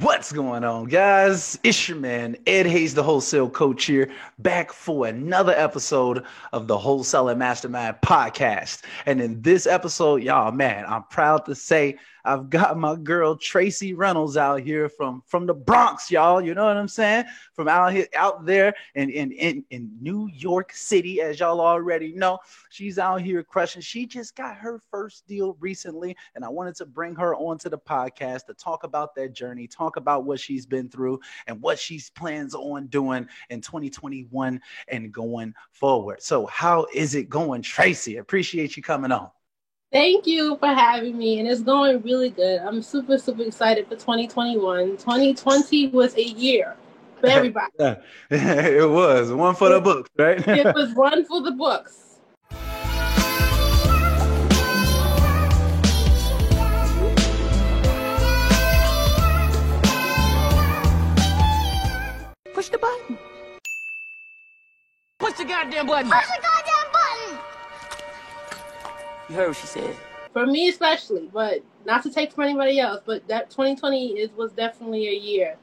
What's going on, guys? It's your man, Ed Hayes, the wholesale coach here, back for another episode of the Wholesaling Mastermind podcast. And in this episode, y'all, man, I'm proud to say I've got my girl Tracy Reynolds out here from the Bronx, y'all. You know what I'm saying? From out there in New York City, as y'all already know. She's out here crushing. She just got her first deal recently, and I wanted to bring her onto the podcast to talk about that journey, talk about what she's been through and what she plans on doing in 2021 and going forward. So how is it going, Tracy? Appreciate you coming on. Thank you for having me, and it's going really good. I'm super, super excited for 2021. 2020 was a year for everybody. It was one for the books, right? It was one for the books. Push the button. Push the goddamn button. Push the goddamn button. You heard what she said. For me especially, but not to take from anybody else, but that 2020 was definitely a year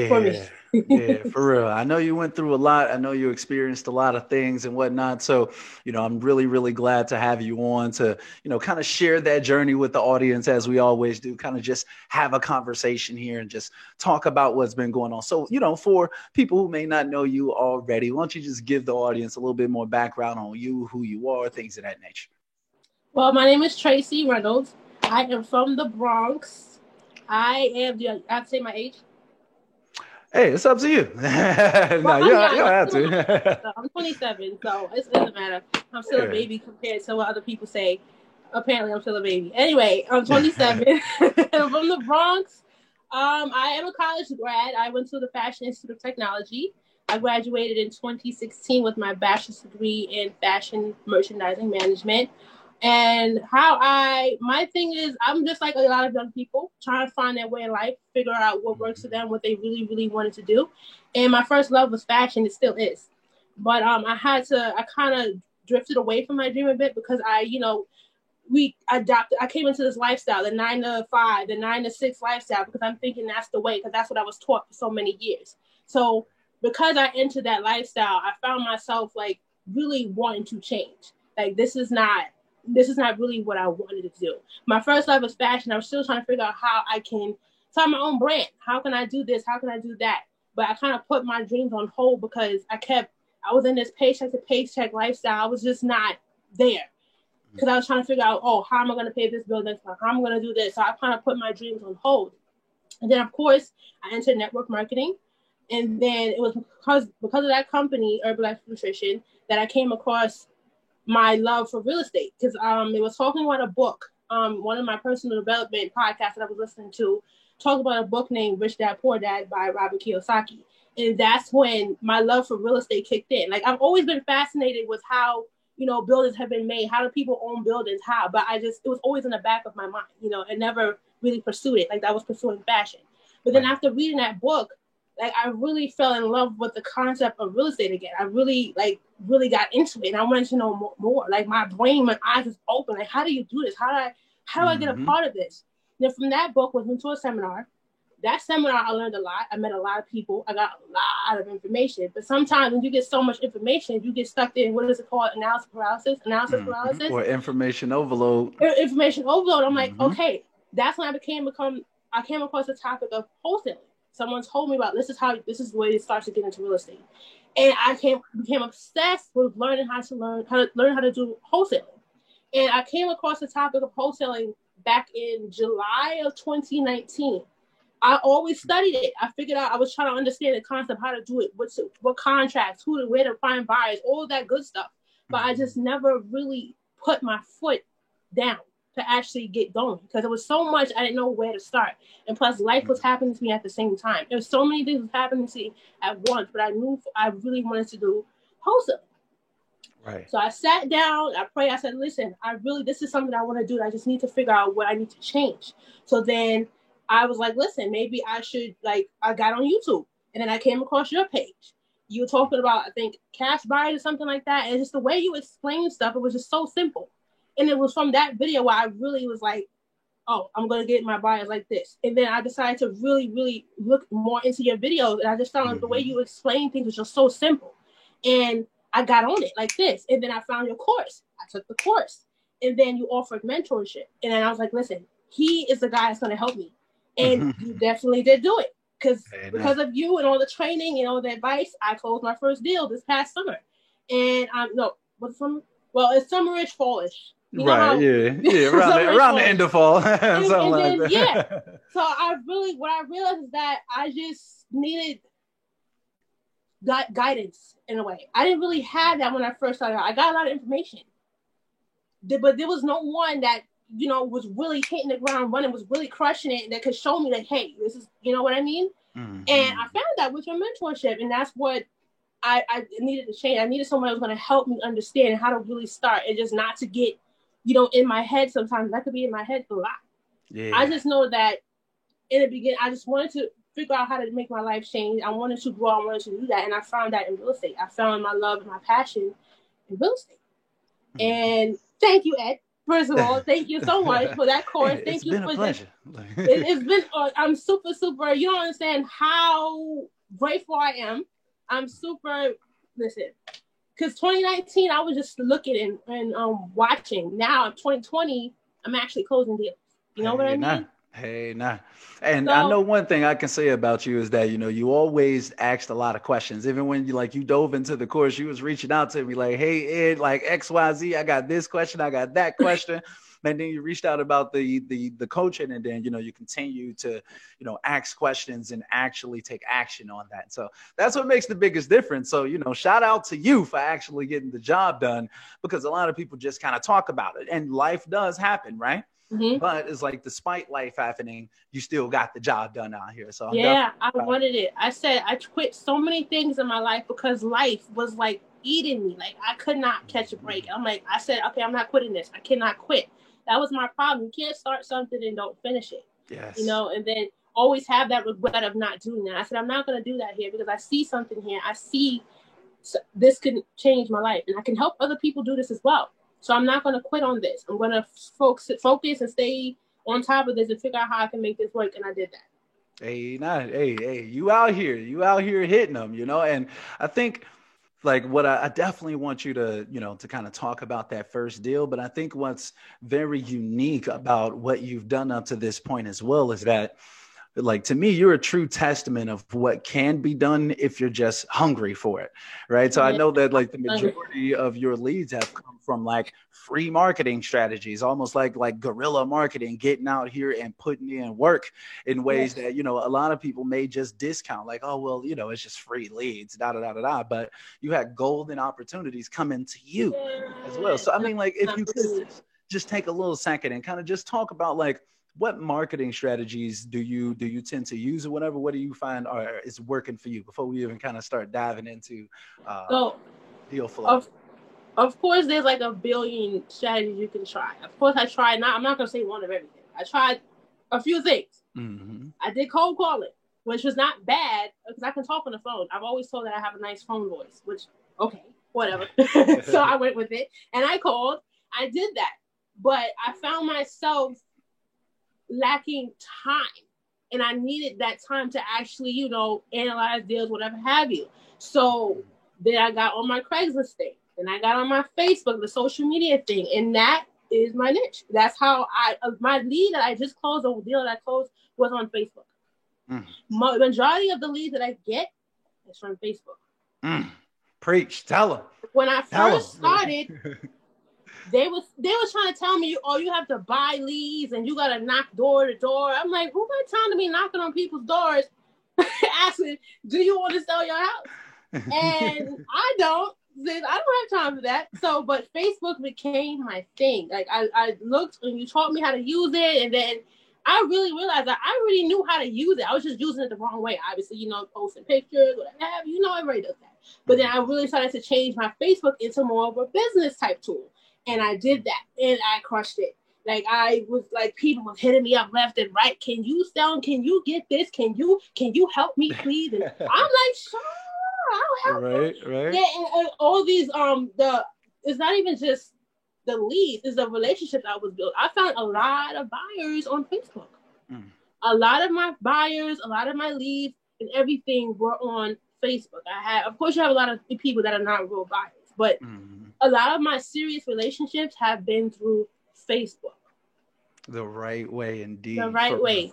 for me. Yeah, for real. I know you went through a lot. I know you experienced a lot of things and whatnot. So, I'm really, really glad to have you on to, kind of share that journey with the audience as we always do, kind of just have a conversation here and just talk about what's been going on. So, for people who may not know you already, why don't you just give the audience a little bit more background on you, who you are, things of that nature. Well, my name is Tracy Reynolds. I am from the Bronx. I have to say my age? Hey, it's up to you. You don't have to. I'm 27, so it doesn't matter. I'm still a baby compared to what other people say. Apparently, I'm still a baby. Anyway, I'm 27. I'm from the Bronx. I am a college grad. I went to the Fashion Institute of Technology. I graduated in 2016 with my bachelor's degree in fashion merchandising management. And my thing is, I'm just like a lot of young people trying to find their way in life, figure out what works for them, what they really, really wanted to do. And my first love was fashion. It still is. But I kind of drifted away from my dream a bit because I came into this lifestyle, the 9 to 5, the 9 to 6 lifestyle, because I'm thinking that's the way, because that's what I was taught for so many years. So because I entered that lifestyle, I found myself like really wanting to change. Like, this is not really what I wanted to do. My first love was fashion. I was still trying to figure out how I can start my own brand. How can I do this? How can I do that? But I kind of put my dreams on hold because I was in this paycheck to paycheck lifestyle. I was just not there because I was trying to figure out, how am I going to pay this bill next month? How am I going to do this? So I kind of put my dreams on hold. And then, of course, I entered network marketing. And then it was because of that company, Herbalife Nutrition, that I came across my love for real estate, because it was talking about a book. One of my personal development podcasts that I was listening to talked about a book named Rich Dad Poor Dad by Robert Kiyosaki. And that's when my love for real estate kicked in. Like, I've always been fascinated with how, buildings have been made. How do people own buildings? How? But it was always in the back of my mind, I never really pursued it. Like, I was pursuing fashion. But then after reading that book, like, I really fell in love with the concept of real estate again. I really got into it, and I wanted to know more. Like, my brain, my eyes was open. Like, how do you do this? How do I get a part of this? Then from that book, went into a seminar. That seminar, I learned a lot. I met a lot of people. I got a lot of information. But sometimes when you get so much information, you get stuck in, what is it called? Analysis paralysis. Or information overload. Information overload. I'm like, okay, that's when I came across the topic of wholesaling. Someone told me about this is the way it starts to get into real estate. And I became obsessed with learning how to do wholesaling. And I came across the topic of wholesaling back in July of 2019. I always studied it. I figured out, I was trying to understand the concept, how to do it, what contracts, where to find buyers, all that good stuff. But I just never really put my foot down to actually get going because it was so much I didn't know where to start. And plus, life was happening to me at the same time. There was so many things happening to me at once, but I knew I really wanted to do wholesale. Right. So I sat down, I prayed, I said, listen, this is something I want to do. I just need to figure out what I need to change. So then I was like, listen, maybe I should, I got on YouTube, and then I came across your page. You were talking about, I think, cash buyers or something like that. And just the way you explained stuff, it was just so simple. And it was from that video where I really was like, oh, I'm going to get my bios like this. And then I decided to really, really look more into your videos. And I just found like the way you explain things was just so simple. And I got on it like this. And then I found your course. I took the course. And then you offered mentorship. And then I was like, listen, he is the guy that's going to help me. And you definitely did do it. Because of you and all the training and all the advice, I closed my first deal this past summer. And it's summerish, fallish. You know right, around the end of fall. So what I realized is that I just needed guidance in a way. I didn't really have that when I first started out. I got a lot of information, but there was no one that, was really hitting the ground running, was really crushing it, that could show me like, hey, this is, you know what I mean? And I found that with your mentorship, and that's what I needed to change. I needed someone who was going to help me understand how to really start, and just not to get, in my head. Sometimes I could be in my head a lot. Yeah. I just know that in the beginning, I just wanted to figure out how to make my life change. I wanted to grow. I wanted to do that, and I found that in real estate. I found my love and my passion in real estate. And thank you, Ed. First of all, thank you so much for that course. Thank you for this. It's been. I'm super, super. You don't understand how grateful I am. I'm super. Listen, because 2019, I was just looking and watching. Now, in 2020, I'm actually closing deals. You know what I mean? Hey, nah. And I know one thing I can say about you is that, you always asked a lot of questions. Even when you dove into the course, you was reaching out to me like, hey, Ed, like XYZ, I got this question, I got that question. And then you reached out about the coaching, and then, you continue to, ask questions and actually take action on that. So that's what makes the biggest difference. So, shout out to you for actually getting the job done, because a lot of people just kind of talk about it, and life does happen, right? But it's like, despite life happening, you still got the job done out here. So I wanted it. I said I quit so many things in my life because life was like eating me. Like I could not catch a break. I said, okay, I'm not quitting this. I cannot quit. That was my problem. You can't start something and don't finish it. Yes. And then always have that regret of not doing that. I said, I'm not going to do that here because I see something here. I see this can change my life, and I can help other people do this as well. So I'm not going to quit on this. I'm going to focus and stay on top of this and figure out how I can make this work. And I did that. Hey, you out here hitting them, and I think like what I definitely want you to, to kind of talk about that first deal. But I think what's very unique about what you've done up to this point as well is that, like, to me, you're a true testament of what can be done if you're just hungry for it, right? So I know that like the majority of your leads have come from like free marketing strategies, almost like guerrilla marketing, getting out here and putting in work in ways that, a lot of people may just discount, like, oh, well, it's just free leads, but you had golden opportunities coming to you as well. So, I mean, like, if you could just take a little second and kind of just talk about like, what marketing strategies do you tend to use or whatever? What do you find is working for you before we even kind of start diving into deal flow? Of course, there's like a billion strategies you can try. Of course, I'm not going to say one of everything. I tried a few things. I did cold calling, which was not bad because I can talk on the phone. I've always told that I have a nice phone voice, which, okay, whatever. So I went with it and I called. I did that. But I found myself lacking time, and I needed that time to actually, analyze deals, whatever have you. So then I got on my Craigslist thing, and I got on my Facebook, the social media thing, and that is my niche. That's how my lead that I just closed, the deal that I closed, was on Facebook. Majority of the leads that I get is from Facebook. Preach, tell them. When I first started, They was trying to tell me, you have to buy leads and you got to knock door to door. I'm like, who got time to be knocking on people's doors asking, do you want to sell your house? And I don't have time for that. So, but Facebook became my thing. Like I looked and you taught me how to use it. And then I really realized that I already knew how to use it. I was just using it the wrong way. Obviously, posting pictures, whatever have you. Everybody does that. But then I really started to change my Facebook into more of a business type tool. And I did that, and I crushed it. Like I was like, people was hitting me up left and right. Can you sell? Can you get this? Can you help me, please? And I'm like, sure, I'll help you. Right. Yeah, and all these it's not even just the leads is the relationships I was built. I found a lot of buyers on Facebook. A lot of my buyers, a lot of my leads, and everything were on Facebook. Of course, you have a lot of people that are not real buyers, but a lot of my serious relationships have been through Facebook. The right way, indeed. The right way.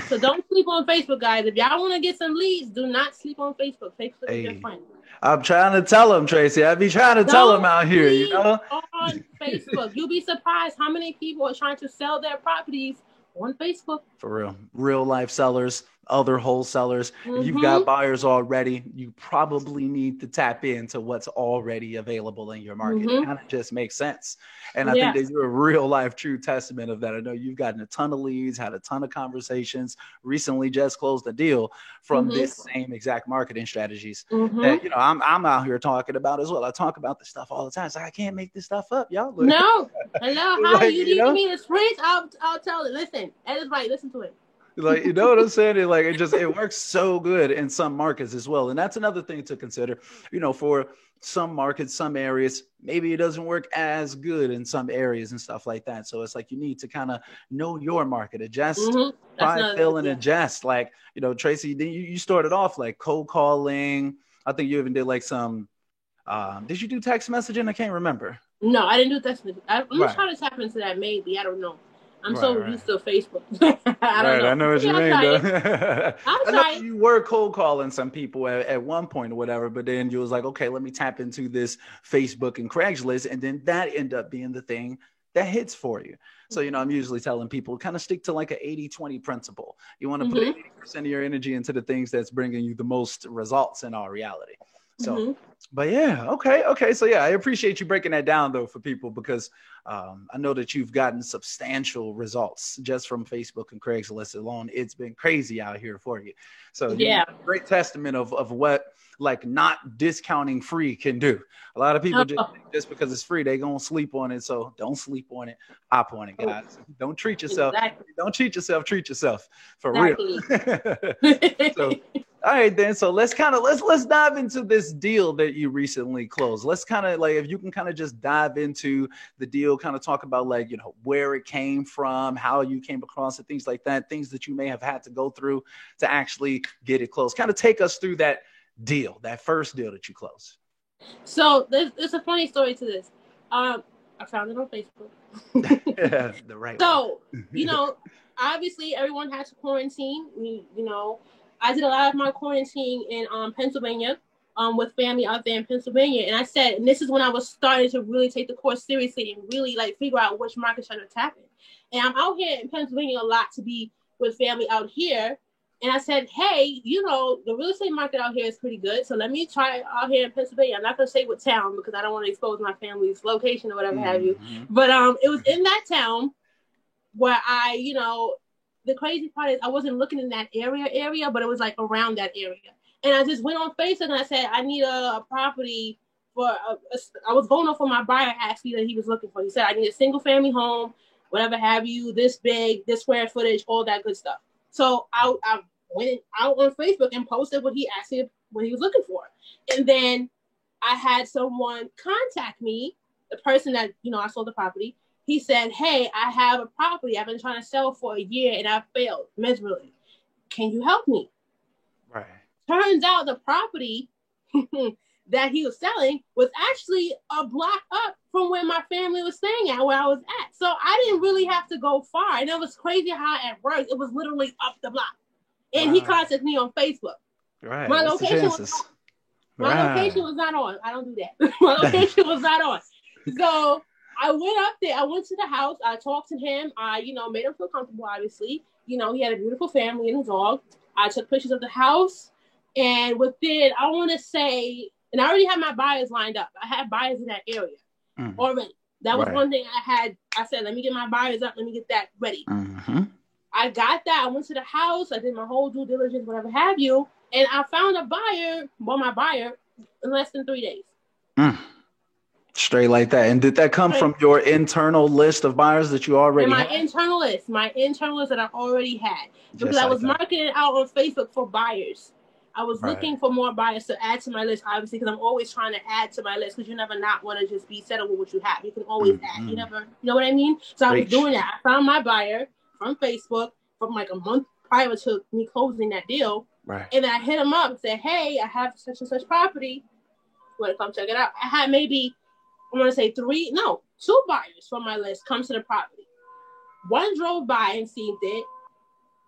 So don't sleep on Facebook, guys. If y'all want to get some leads, do not sleep on Facebook. Facebook is your friend. I'm trying to tell them, Tracy. I be trying to tell them out here, you know? On Facebook. You'll be surprised how many people are trying to sell their properties on Facebook. For real. Real life sellers, other wholesalers. If you've got buyers already, you probably need to tap into what's already available in your market. It kind of just makes sense. And I think that you're a real life true testament of that. I know you've gotten a ton of leads, had a ton of conversations, recently just closed a deal from this same exact marketing strategies that, you know, I'm out here talking about as well. I talk about this stuff all the time. It's like, I can't make this stuff up, y'all. Look. No. Hello. How Like, you you need know? me to sprint? I'll tell it. Listen. Everybody, listen to it. Like, you know what I'm saying? It works so good in some markets as well. And that's another thing to consider, you know, for some markets, some areas, maybe it doesn't work as good in some areas and stuff like that. So it's like, you need to kind of know your market, adjust, try, fill, and adjust. Like, you know, Tracy, you started off like cold calling. I think you even did like some, did you do text messaging? I can't remember. No, I didn't do text messaging. I'm going to try to tap into that maybe. I don't know. I'm so used to Facebook. I don't know. I know what you mean, though. I know you were cold calling some people at one point or whatever, but then you was like, okay, let me tap into this Facebook and Craigslist, and then that ended up being the thing that hits for you. So, you know, I'm usually telling people kind of stick to like an 80-20 principle. You want to put 80% of your energy into the things that's bringing you the most results in our reality. So, but yeah, okay. So yeah, I appreciate you breaking that down though for people, because I know that you've gotten substantial results just from Facebook and Craigslist alone. It's been crazy out here for you. So yeah, great testament of what like not discounting free can do. A lot of people just because it's free, they gonna sleep on it. So don't sleep on it. Hop on it, guys. Don't treat yourself. Exactly. Don't cheat yourself. Treat yourself for real. So. All right, then. So let's dive into this deal that you recently closed. Let's kind of like, if you can kind of just dive into the deal, kind of talk about like, you know, where it came from, how you came across it, things like that, things that you may have had to go through to actually get it closed. Kind of take us through that deal, that first deal that you closed. So there's a funny story to this. I found it on Facebook. Yeah, the right So, you know, obviously everyone has to quarantine. You know, I did a lot of my quarantine in Pennsylvania with family out there in Pennsylvania. And I said, and this is when I was starting to really take the course seriously and really like figure out which market should I tap in. And I'm out here in Pennsylvania a lot to be with family out here. And I said, hey, you know, the real estate market out here is pretty good. So let me try out here in Pennsylvania. I'm not going to say what town because I don't want to expose my family's location or whatever have you. But it was in that town where I, you know, the crazy part is I wasn't looking in that area, but it was like around that area. And I just went on Facebook and I said, I need a property for, I was going off for my buyer actually that he was looking for. He said, I need a single family home, whatever have you, this big, this square footage, all that good stuff. So I went out on Facebook and posted what he was looking for. And then I had someone contact me, the person that, you know, I sold the property. He said, hey, I have a property I've been trying to sell for a year and I failed miserably. Can you help me? Right. Turns out the property that he was selling was actually a block up from where my family was staying at, where I was at. So I didn't really have to go far. And it was crazy how it worked. It was literally up the block. And he contacted me on Facebook. Right. My location was not on. I don't do that. My location was not on. So I went up there. I went to the house. I talked to him. I, you know, made him feel comfortable, obviously. You know, he had a beautiful family and a dog. I took pictures of the house. And within, I want to say, and I already had my buyers lined up. I had buyers in that area already. That was one thing I had. I said, let me get my buyers up. Let me get that ready. I got that. I went to the house. I did my whole due diligence, whatever have you. And I found my buyer, in less than 3 days. Straight like that. And did that come from your internal list of buyers that you already had? My internal list that I already had. Because I was marketing out on Facebook for buyers. I was Right. looking for more buyers to add to my list, obviously, because I'm always trying to add to my list, because you never not want to just be settled with what you have. You can always add. You never, you know what I mean? So I was Preach. doing that. I found my buyer from Facebook from like a month prior to me closing that deal. Right. And then I hit him up and said, hey, I have such and such property. Want to come check it out? I had maybe, I want to say 2 buyers from my list come to the property. One drove by and seen it.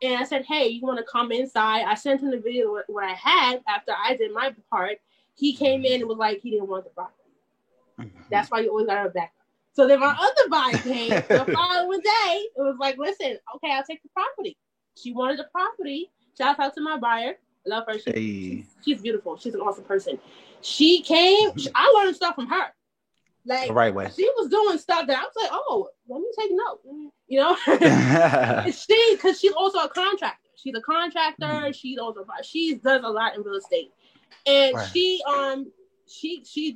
And I said, hey, you want to come inside? I sent him the video of what I had after I did my part. He came in and was like, he didn't want the property. That's why you always got to have backup. So then my other buyer came the following day. It was like, listen, okay, I'll take the property. She wanted the property. Shout out to my buyer. I love her. She's beautiful. She's an awesome person. She came. I learned stuff from her. Like, the right way. She was doing stuff that I was like, oh, let me take note. You know? Because she's also a contractor. She's a contractor. She does a lot in real estate. And she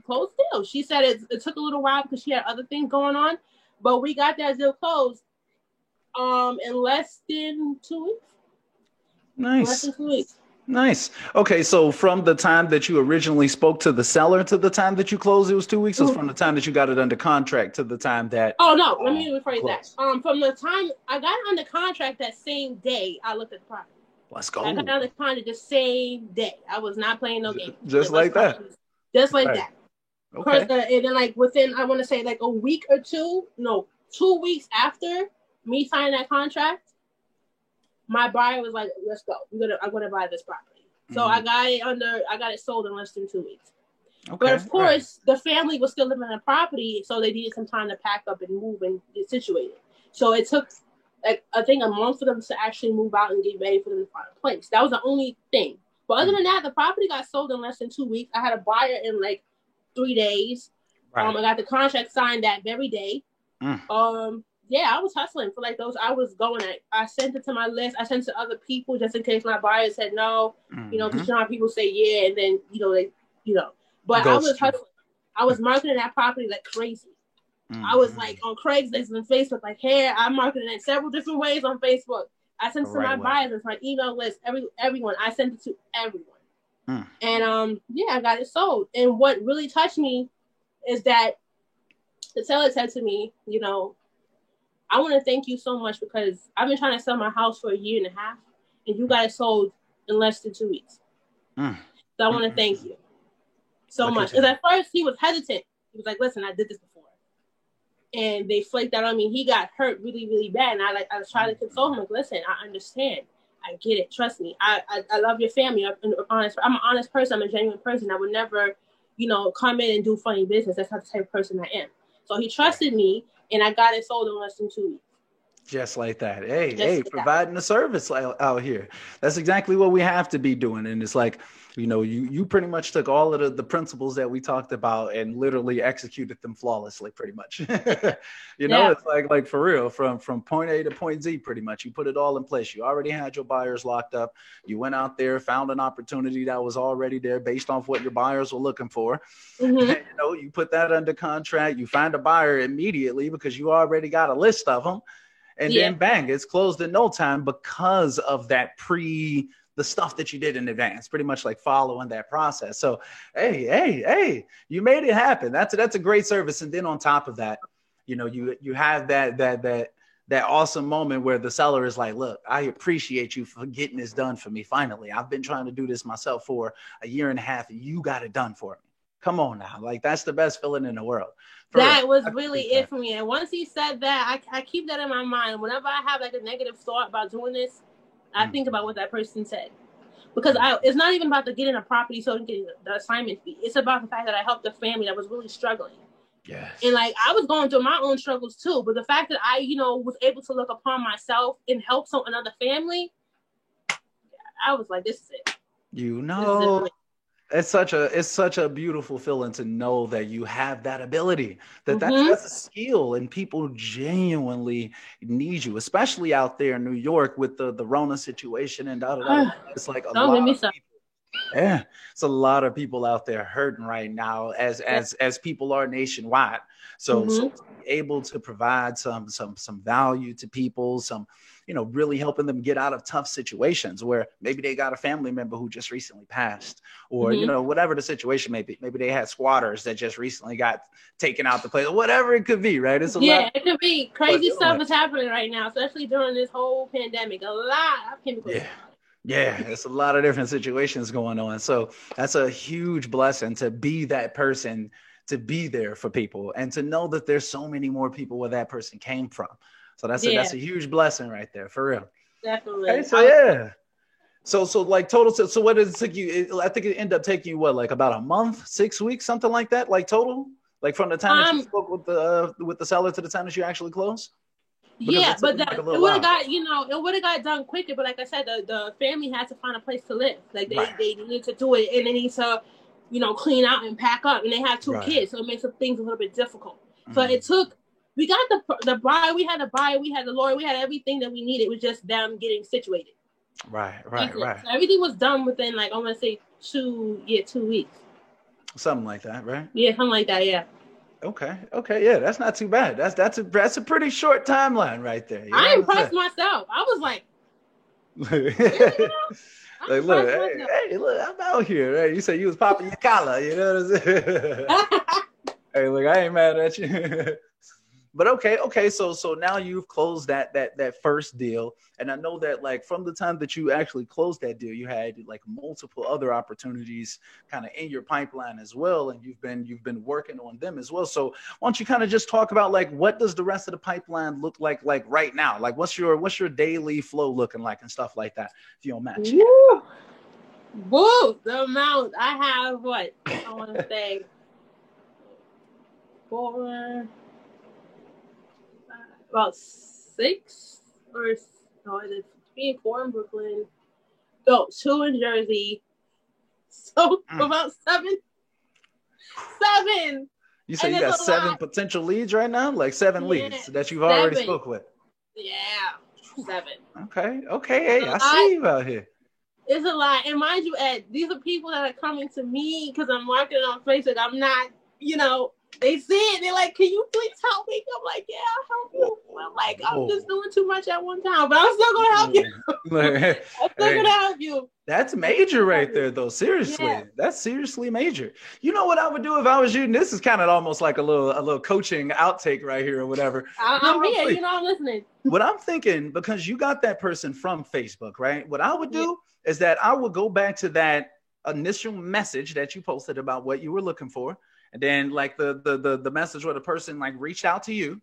closed deal. She said it took a little while because she had other things going on. But we got that deal closed in less than 2 weeks. Nice. Less than 2 weeks. Nice. Okay, so from the time that you originally spoke to the seller to the time that you closed, it was 2 weeks. Or from the time that you got it under contract to the time that? Oh no, let me rephrase that. From the time I got it under contract, that same day I looked at the property. Let's go. I got it under contract the same day. I was not playing no game. Just like that. Just like that. Okay. And then like within, I want to say like a week or 2 weeks after me signing that contract, my buyer was like, let's go. I'm gonna buy this property. So I got it sold in less than 2 weeks. Okay. But of course, the family was still living in the property, so they needed some time to pack up and move and get situated. So it took like I think a month for them to actually move out and get ready for them to find a place. That was the only thing. But other than that, the property got sold in less than 2 weeks. I had a buyer in like 3 days. Right. I got the contract signed that very day. Yeah, I was hustling for like those. I was going. I sent it to my list. I sent it to other people just in case my buyer said no. You know, because you know how people say yeah, and then But I was hustling. I was marketing that property like crazy. I was like on Craigslist and Facebook, like, hey, I'm marketing it several different ways on Facebook. I sent it to my buyers, my email list, everyone. I sent it to everyone. And I got it sold. And what really touched me is that the seller said to me, I want to thank you so much because I've been trying to sell my house for 1.5 years, and you got it sold in less than 2 weeks. So I want to thank you so much. Because at first he was hesitant. He was like, listen, I did this before. And they flaked out on me. He got hurt really, really bad. And I was trying to console him. Like, listen, I understand. I get it. Trust me. I love your family. I'm an honest person. I'm a genuine person. I would never, come in and do funny business. That's not the type of person I am. So he trusted me. And I got it sold in less than 2 weeks. Just like that. Hey, providing a service out here. That's exactly what we have to be doing. And it's like, you pretty much took all of the principles that we talked about and literally executed them flawlessly, pretty much. It's like for real, from point A to point Z, pretty much. You put it all in place. You already had your buyers locked up. You went out there, found an opportunity that was already there based off what your buyers were looking for. You put that under contract. You find a buyer immediately because you already got a list of them. And then bang, it's closed in no time because of that the stuff that you did in advance, pretty much like following that process. So, hey, you made it happen. That's a great service. And then on top of that, you have that awesome moment where the seller is like, look, I appreciate you for getting this done for me. Finally, I've been trying to do this myself for 1.5 years. You got it done for me. Come on now. Like, that's the best feeling in the world. That was really it for me. And once he said that, I keep that in my mind. Whenever I have like a negative thought about doing this, I think about what that person said. Because it's not even about getting a property so and getting the assignment fee. It's about the fact that I helped a family that was really struggling. Yes. And like I was going through my own struggles too. But the fact that I, was able to look upon myself and help another family, I was like, this is it. It's such a beautiful feeling to know that you have that ability, that's a skill, and people genuinely need you, especially out there in New York with the Rona situation and It's like a lot of people. Yeah, it's a lot of people out there hurting right now, as people are nationwide. So Mm-hmm. to be able to provide some value to people, some really helping them get out of tough situations where maybe they got a family member who just recently passed, or Mm-hmm. whatever the situation may be. Maybe they had squatters that just recently got taken out the place, or whatever it could be. Right? It's a lot, Yeah, it could be but crazy stuff is happening right now, especially during this whole pandemic. A lot of chemicals. yeah. Yeah, it's a lot of different situations going on. So that's a huge blessing to be that person, to be there for people, and to know that there's so many more people where that person came from. So that's Yeah, a huge blessing right there, for real. Okay, definitely. so yeah. So like total. So what did it take you? I think it ended up taking you what, like about a month, 6 weeks, something like that, like total, like from the time that you Um, spoke with the seller to the time that you actually closed, because yeah, it took but them like a that it little would have while. got it would have got done quicker. But like I said, the family had to find a place to live. Like Right, they need to do it, and they need to clean out and pack up. And they have two right. kids, so it makes things a little bit difficult. So Mm, it took. We got the bride, we had the buyer, we had the lawyer, we had everything that we needed. It was just them getting situated. right, That's right, it. right. So everything was done within like I want to say 2 weeks. Something like that, right? Yeah, something like that. Yeah. Okay. Okay. Yeah, that's not too bad. That's a pretty short timeline right there. You know I what impressed myself. I was like, I'm really, saying? I Like, look, impressed hey, myself. hey, look, I'm out here. Hey, you said you was popping your collar. You know what I'm saying? Hey, look, I ain't mad at you. But okay. So now you've closed that first deal, and I know that like from the time that you actually closed that deal, you had like multiple other opportunities kind of in your pipeline as well, and you've been working on them as well. So why don't you kind of just talk about like what does the rest of the pipeline look like right now? Like what's your daily flow looking like and stuff like that, if you don't mind sharing. Woo! Woo! The amount I have, what I want to say, 4, about 6 or no, is it 3 and 4 in Brooklyn? No, 2 in Jersey. So about 7. 7. You say And you it's got a 7 lot. potential leads right now, like 7 Yeah, leads that you've already 7. spoke with. Yeah, 7. Okay. Hey, A I lot. see you out here. It's a lot. And mind you, Ed, these are people that are coming to me because I'm marketing on Facebook. I'm not, they see it. They're like, can you please help me? I'm like, yeah, I'll help you. I'm like, I'm just doing too much at one time, but I'm still going to help you. Like, I'm still going to help you. that's major right there, though. Seriously, Yeah. that's seriously major. You know what I would do if I was you? And this is kind of almost like a little coaching outtake right here or whatever. I'm here. I'm listening. What I'm thinking, because you got that person from Facebook, right? What I would do is that I would go back to that initial message that you posted about what you were looking for, and then like the message where the person like reached out to you,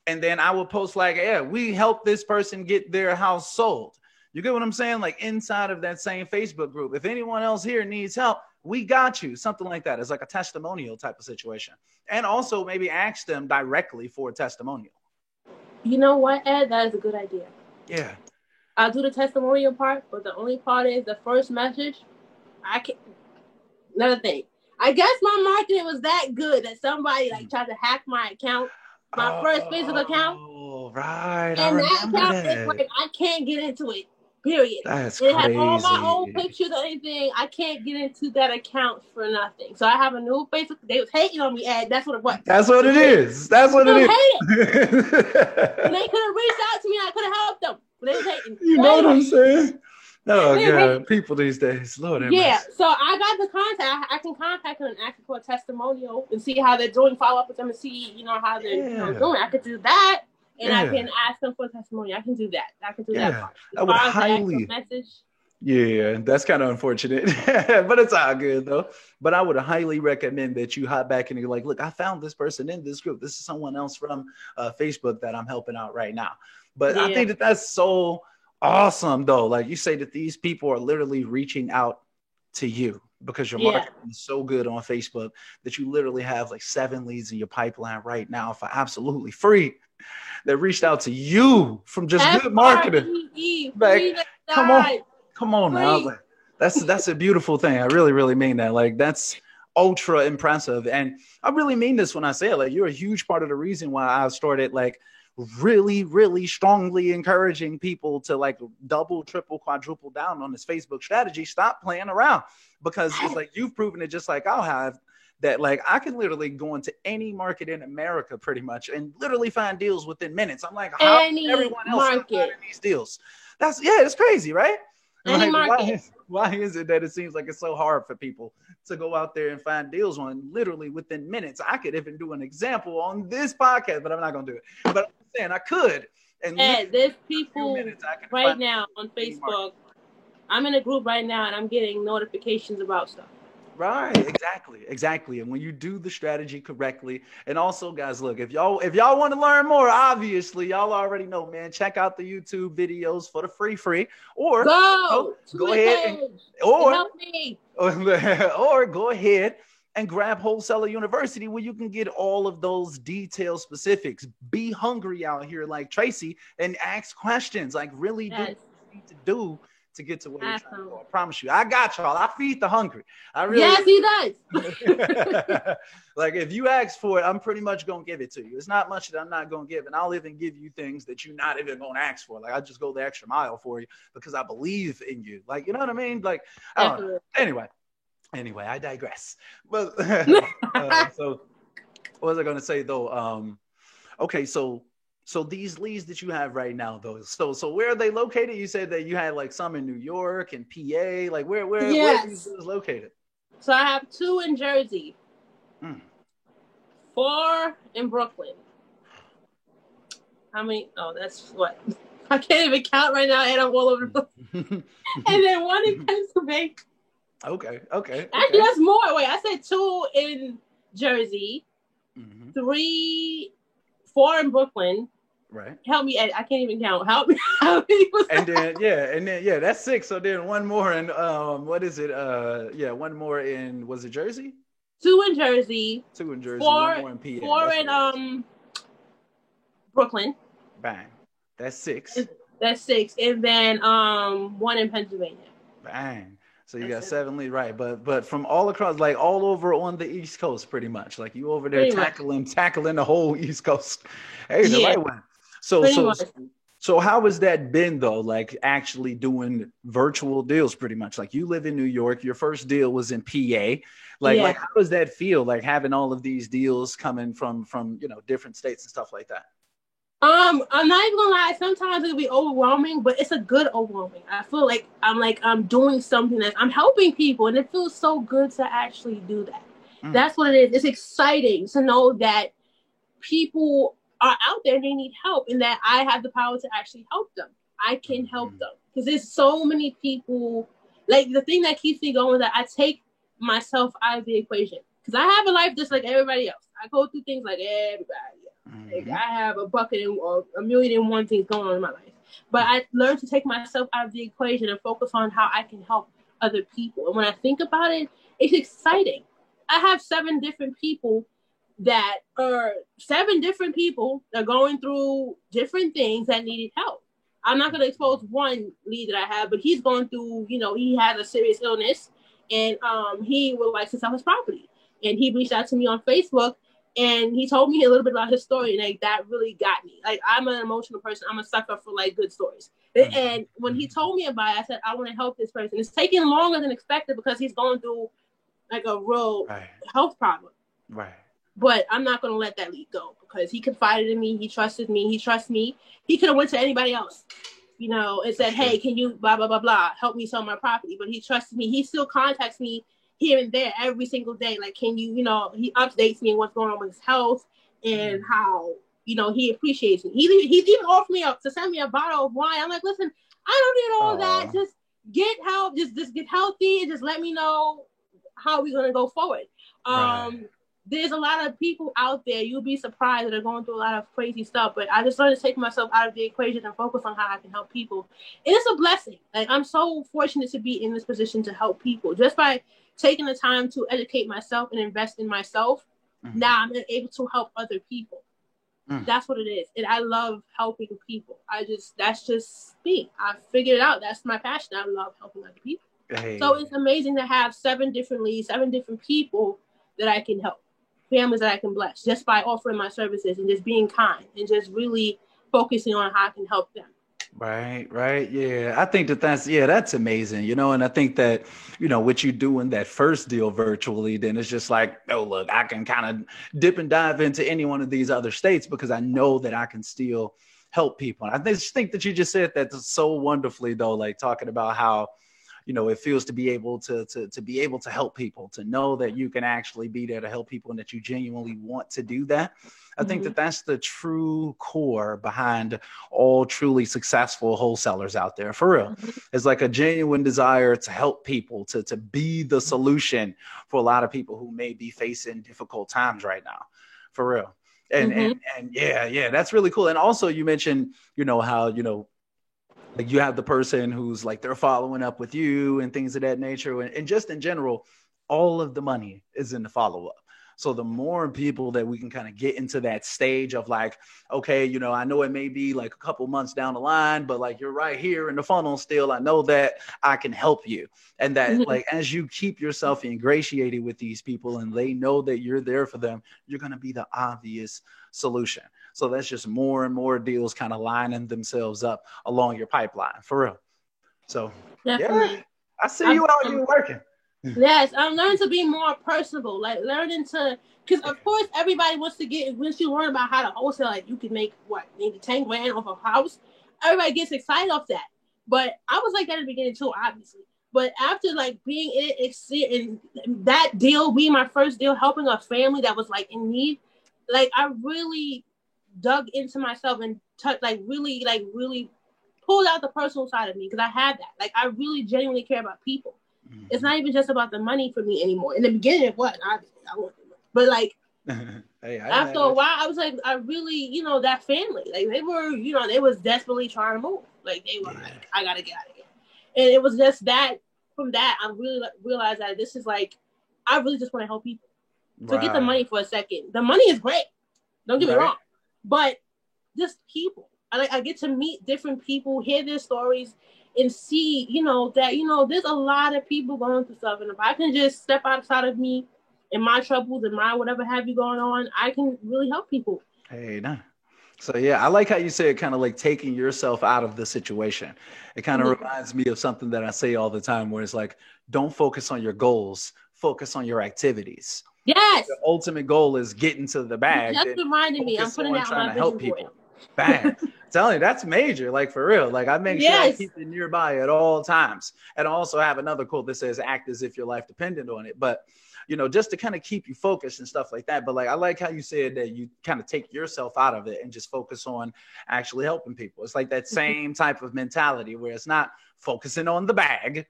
and then I would post like, yeah, we helped this person get their house sold. You get what I'm saying? Like inside of that same Facebook group, if anyone else here needs help, we got you. Something like that. It's like a testimonial type of situation. And also maybe ask them directly for a testimonial. You know what, Ed? That is a good idea. Yeah. I'll do the testimonial part, but the only part is the first message. I can't. Another thing. I guess my marketing was that good that somebody like tried to hack my account, my first Facebook account. Oh, right. I And that remember account is that. like, I can't get into it. Period. That's It had all my old crazy. pictures and anything. I can't get into that account for nothing. So I have a new Facebook. They was hating on me, Ed. That's what it was. That's what it is. That's what it They is. hated. And they could have reached out to me. I could have helped them. But they was hating. You So know what I'm anyway, saying? Oh, they was God. People these days. Lord have yeah, mercy. so I got the contact. I can contact them and ask for a testimonial and see how they're doing, follow up with them and see, how they're Yeah. doing. I could do that, and I Yeah. can ask them for a testimonial. I can do that. I can do that Yeah. part. I would As far as the actual highly. message. Yeah, that's kind of unfortunate, but it's all good though. But I would highly recommend that you hop back and you're like, look, I found this person in this group. This is someone else from Facebook that I'm helping out right now. But I Yeah. think that that's so awesome though. Like you say that these people are literally reaching out to you because your Yeah. marketing is so good on Facebook that you literally have like 7 leads in your pipeline right now for absolutely free that reached out to you from just good marketing. FREE, Like, free to come on. die. Come on now. Free. Like, that's a beautiful thing. I really, really mean that. Like that's ultra impressive. And I really mean this when I say it. Like you're a huge part of the reason why I started like really, really strongly encouraging people to like double, triple, quadruple down on this Facebook strategy. Stop playing around, because it's like you've proven it just like I'll have, that like I can literally go into any market in America pretty much and literally find deals within minutes. I'm like, how is everyone else still finding these deals? It's crazy, right? Any Like, market. why is it that it seems like it's so hard for people to go out there and find deals on literally within minutes? I could even do an example on this podcast, but I'm not going to do it. But I'm saying I could. And there's people right now on Facebook. I'm in a group right now and I'm getting notifications about stuff. Right, exactly. And when you do the strategy correctly, and also, guys, look, if y'all want to learn more, obviously, y'all already know, man. Check out the YouTube videos for the free, or go ahead or help me, or go ahead and grab Wholesaler University, where you can get all of those detailed specifics. Be hungry out here, like Tracy, and ask questions. Like, really do what you need to do to get to where you're trying to go. I promise you. I got y'all. I feed the hungry. Yes, he does. Like, if you ask for it, I'm pretty much going to give it to you. It's not much that I'm not going to give, and I'll even give you things that you're not even going to ask for. Like, I just go the extra mile for you because I believe in you. Like, you know what I mean? Like, I don't know. Anyway, I digress. But so what was I going to say though? Okay, so these leads that you have right now, though, so where are they located? You said that you had like some in New York and PA. Like, where are these located? So I have 2 in Jersey, 4 in Brooklyn. How many? Oh, that's what I can't even count right now, and I'm all over the place. And then 1 in Pennsylvania. Okay. Actually, that's more. Wait, I said 2 in Jersey, 4 in Brooklyn. Right. Help me, Ed. I can't even count. Help me. How many was that? And then that's 6. So then 1 more in what is it? 1 more in, was it Jersey? 2 in Jersey. 2 in Jersey. 4, 1 more in PA. 4 in Brooklyn. Bang. That's 6. That's 6, and then 1 in Pennsylvania. Bang. So you got 7 leads, right? But from all across, like all over on the East Coast, pretty much. Like you over there tackling the whole East Coast. Hey, the right one. So how has that been though? Like actually doing virtual deals, pretty much. Like you live in New York. Your first deal was in PA. Like how does that feel? Like having all of these deals coming from different states and stuff like that. I'm not even gonna lie. Sometimes it'll be overwhelming, but it's a good overwhelming. I feel like I'm doing something that I'm helping people, and it feels so good to actually do that. That's what it is. It's exciting to know that people are out there and they need help, and that I have the power to actually help them. I can help them because there's so many people. Like the thing that keeps me going is that I take myself out of the equation because I have a life just like everybody else. I go through things like everybody else. Like I have a bucket and a million and one things going on in my life, but I learned to take myself out of the equation and focus on how I can help other people. And when I think about it, it's exciting. I have 7 different people that are going through different things that needed help. I'm not going to expose one lead that I have, but he's going through, he has a serious illness, and he would like to sell his property. And he reached out to me on Facebook, and he told me a little bit about his story, and like that really got me. Like I'm an emotional person. I'm a sucker for like good stories. And when he told me about it, I said, I want to help this person. It's taking longer than expected because he's going through like a real health problem. Right. But I'm not going to let that lead go because he confided in me. He trusted me. He trusts me. He could have went to anybody else, and said, hey, can you blah, blah, blah, blah, help me sell my property. But he trusted me. He still contacts me here and there every single day. Like, can you, he updates me on what's going on with his health and how, he appreciates me. He's even offered me up to send me a bottle of wine. I'm like, listen, I don't need all that. Just get help. Just get healthy and just let me know how we're going to go forward. There's a lot of people out there, you'll be surprised, that are going through a lot of crazy stuff, but I just learned to take myself out of the equation and focus on how I can help people. And it's a blessing. Like, I'm so fortunate to be in this position to help people. Just by taking the time to educate myself and invest in myself, now I'm able to help other people. That's what it is. And I love helping people. That's just me. I figured it out. That's my passion. I love helping other people. Hey. So it's amazing to have 7 different leads, 7 different people that I can help. Families that I can bless just by offering my services and just being kind and just really focusing on how I can help them. Right. Yeah. I think that's amazing, and I think that, with you doing that first deal virtually, then it's just like, oh, look, I can kind of dip and dive into any one of these other states because I know that I can still help people. And I just think that you just said that so wonderfully, though, like talking about how, it feels to be able to be able to help people, to know that you can actually be there to help people and that you genuinely want to do that. I think that that's the true core behind all truly successful wholesalers out there, for real. It's like a genuine desire to help people, to be the solution for a lot of people who may be facing difficult times right now, for real. And yeah, that's really cool. And also you mentioned, how, like you have the person who's like, they're following up with you and things of that nature. And just in general, all of the money is in the follow-up. So the more people that we can kind of get into that stage of like, okay, I know it may be like a couple months down the line, but like you're right here in the funnel still. I know that I can help you. And that like, as you keep yourself ingratiated with these people and they know that you're there for them, you're going to be the obvious solution. So that's just more and more deals kind of lining themselves up along your pipeline, for real. So definitely. Yeah, I see you out here working. Yes, I'm learning to be more personable, like learning to, because of course everybody wants to get, once you learn about how to wholesale, like you can make maybe 10 grand off a house. Everybody gets excited off that. But I was like that in the beginning too, obviously. But after like being in it, and that deal being my first deal, helping a family that was like in need, like I really dug into myself and really pulled out the personal side of me, because I had that. Like I really genuinely care about people. It's not even just about the money for me anymore. In the beginning, it was obviously I wanted money, but like after a while, I was like, I really, that family, like they were, they was desperately trying to move. Like they were like, I gotta get out of here. And it was just that. From that, I really realized that this is like, I really just want to help people. Forget the money for a second. The money is great. Don't get me wrong, but just people. I get to meet different people, hear their stories, and see, that, there's a lot of people going through stuff. And if I can just step outside of me and my troubles and my whatever have you going on, I can really help people. Hey, nah. So, yeah, I like how you say it, kind of like taking yourself out of the situation. It kind of reminds me of something that I say all the time, where it's like, don't focus on your goals, focus on your activities. Yes. The ultimate goal is getting to the bag. That's reminding me. I'm putting that on my vision board. Bang. Telling you, that's major, like for real. Like I make sure I keep it nearby at all times. And I also have another quote that says, act as if your life depended on it. But, just to kind of keep you focused and stuff like that. But like, I like how you said that you kind of take yourself out of it and just focus on actually helping people. It's like that same type of mentality where it's not focusing on the bag.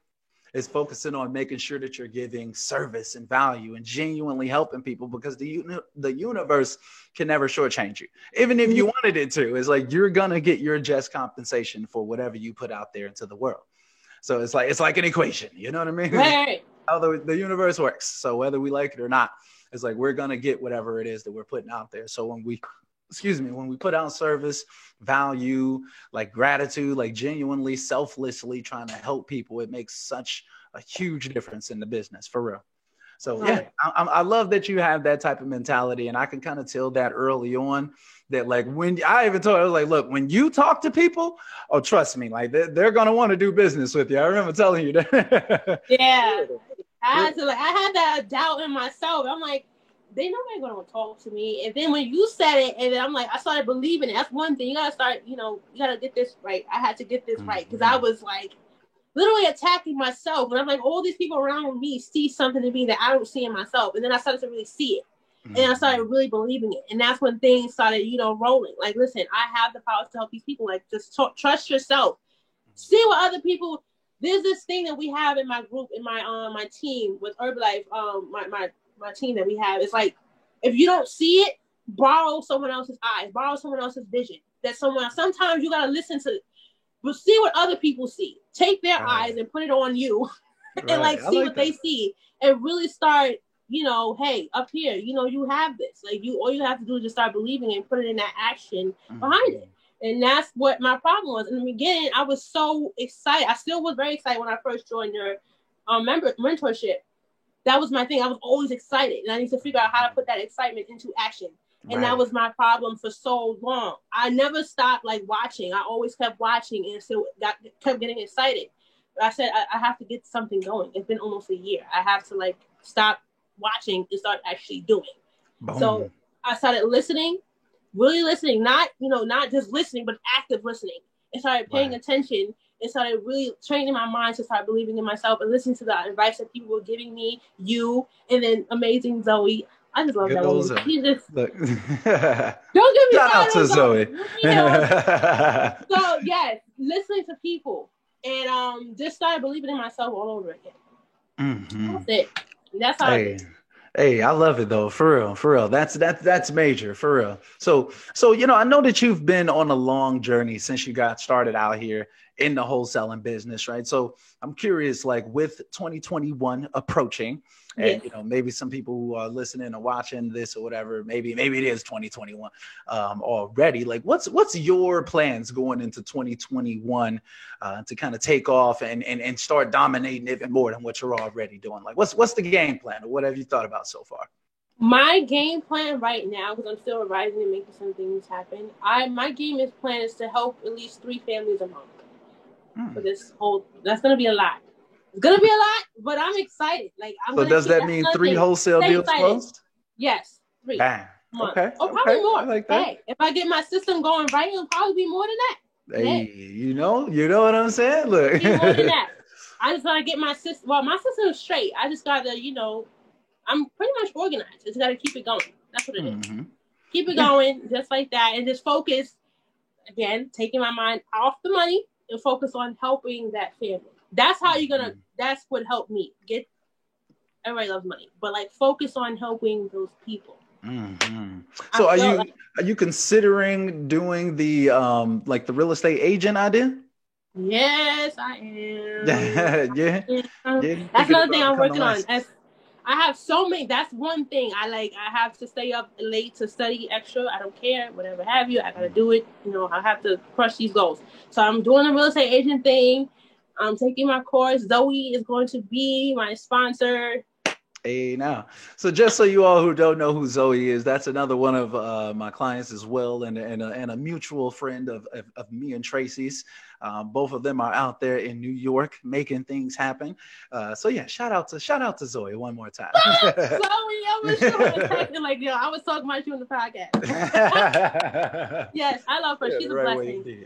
It's focusing on making sure that you're giving service and value and genuinely helping people, because the universe can never shortchange you. Even if you wanted it to, it's like you're going to get your just compensation for whatever you put out there into the world. So it's like an equation. You know what I mean? Right. How the universe works. So whether we like it or not, it's like we're going to get whatever it is that we're putting out there. So when we put out service, value, like gratitude, like genuinely, selflessly trying to help people, it makes such a huge difference in the business, for real. So I love that you have that type of mentality. And I can kind of tell that early on, that like when I even told her, I was like, look, when you talk to people, oh, trust me, like they're going to want to do business with you. I remember telling you that. Yeah. I had that doubt in myself. I'm like, they know they're going to talk to me. And then when you said it, and then I'm like, I started believing it. That's one thing. You got to start, you got to get this right. I had to get this right, because I was like literally attacking myself. And I'm like, all these people around me see something in me that I don't see in myself. And then I started to really see it. And I started really believing it. And that's when things started, rolling. Like, listen, I have the power to help these people. Like, just trust yourself. See what other people. There's this thing that we have in my group, in my my team with Herbalife. My team that we have, is like, if you don't see it, borrow someone else's eyes, borrow someone else's vision. Sometimes you gotta listen to, but see what other people see. Take their eyes and put it on you, and see what they see, and really start. Hey, up here, you have this. Like all you have to do is just start believing and put it in that action behind it. And that's what my problem was. In the beginning, I was so excited. I still was very excited when I first joined your mentorship. That was my thing. I was always excited, and I need to figure out how to put that excitement into action. And that was my problem for so long. I never stopped like watching. I always kept watching and still kept getting excited. But I said, I have to get something going. It's been almost a year. I have to like stop watching and start actually doing. Boom. So I started listening, really listening, not just listening, but active listening. And started paying attention and started really training my mind to start believing in myself and listening to the advice that people were giving me, you, and then amazing Zoe. I just love that woman. She just don't give me shout out to Zoe. So yes, listening to people and just started believing in myself all over again. Mm-hmm. That's it. That's how. Hey, I love it though, for real. That's major, for real. So I know that you've been on a long journey since you got started out here in the wholesaling business, right? So I'm curious, like with 2021 approaching, and maybe some people who are listening or watching this or whatever, maybe it is 2021 already. Like, what's your plans going into 2021 to kind of take off and start dominating even more than what you're already doing? Like, what's the game plan, or what have you thought about so far? My game plan right now, because I'm still rising and making some things happen. My game plan is to help at least 3 families a month. For this that's gonna be a lot. It's gonna be a lot, but I'm excited. Like, does that mean 3 wholesale deals closed? Yes, 3. Bam. Okay. Or probably more. I like that. Hey, if I get my system going right, it'll probably be more than that. Hey, you know what I'm saying? Look. More than that. I just gotta get my system. Well, my system is straight. I just gotta, I'm pretty much organized. I just gotta keep it going. That's what it is. Keep it going, just like that, and just focus. Again, taking my mind off the money and focus on helping that family. That's how that's what helped me. Everybody loves money, but like focus on helping those people. Mm-hmm. So are you considering doing the like the real estate agent idea? Yes, I am. Yeah. That's another thing I'm working on. I have so many. That's one thing I have to stay up late to study extra. I don't care, whatever have you. I gotta do it. I have to crush these goals. So I'm doing a real estate agent thing. I'm taking my course. Zoe is going to be my sponsor. Hey, now. So just so you all who don't know who Zoe is, that's another one of my clients as well, and a mutual friend of me and Tracy's. Both of them are out there in New York making things happen. So yeah, shout out to Zoe one more time. Zoe, I was I was talking about you in the podcast. Yes, I love her. She's a blessing.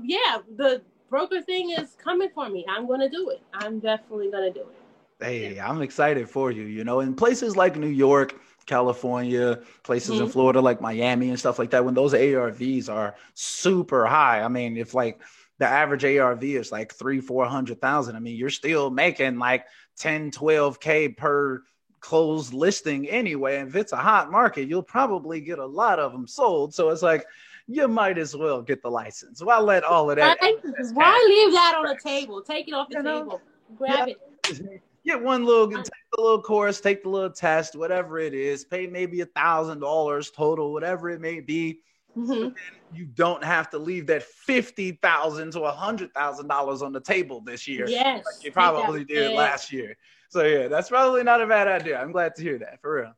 Yeah, the broker thing is coming for me. I'm gonna do it. I'm definitely gonna do it. Hey, I'm excited for you, in places like New York, California, places in Florida like Miami and stuff like that, when those ARVs are super high. I mean, if like the average ARV is like 300,000-400,000, I mean, you're still making like 10-12K per closed listing anyway. And if it's a hot market, you'll probably get a lot of them sold. So it's like, you might as well get the license. Why let all of that? Why leave that on the table? Take it off the table. Grab it. Get take the little course, take the little test, whatever it is, pay maybe $1,000 total, whatever it may be. So you don't have to leave that $50,000 to $100,000 on the table this year. Yes, like you probably did last year. So yeah, that's probably not a bad idea. I'm glad to hear that, for real.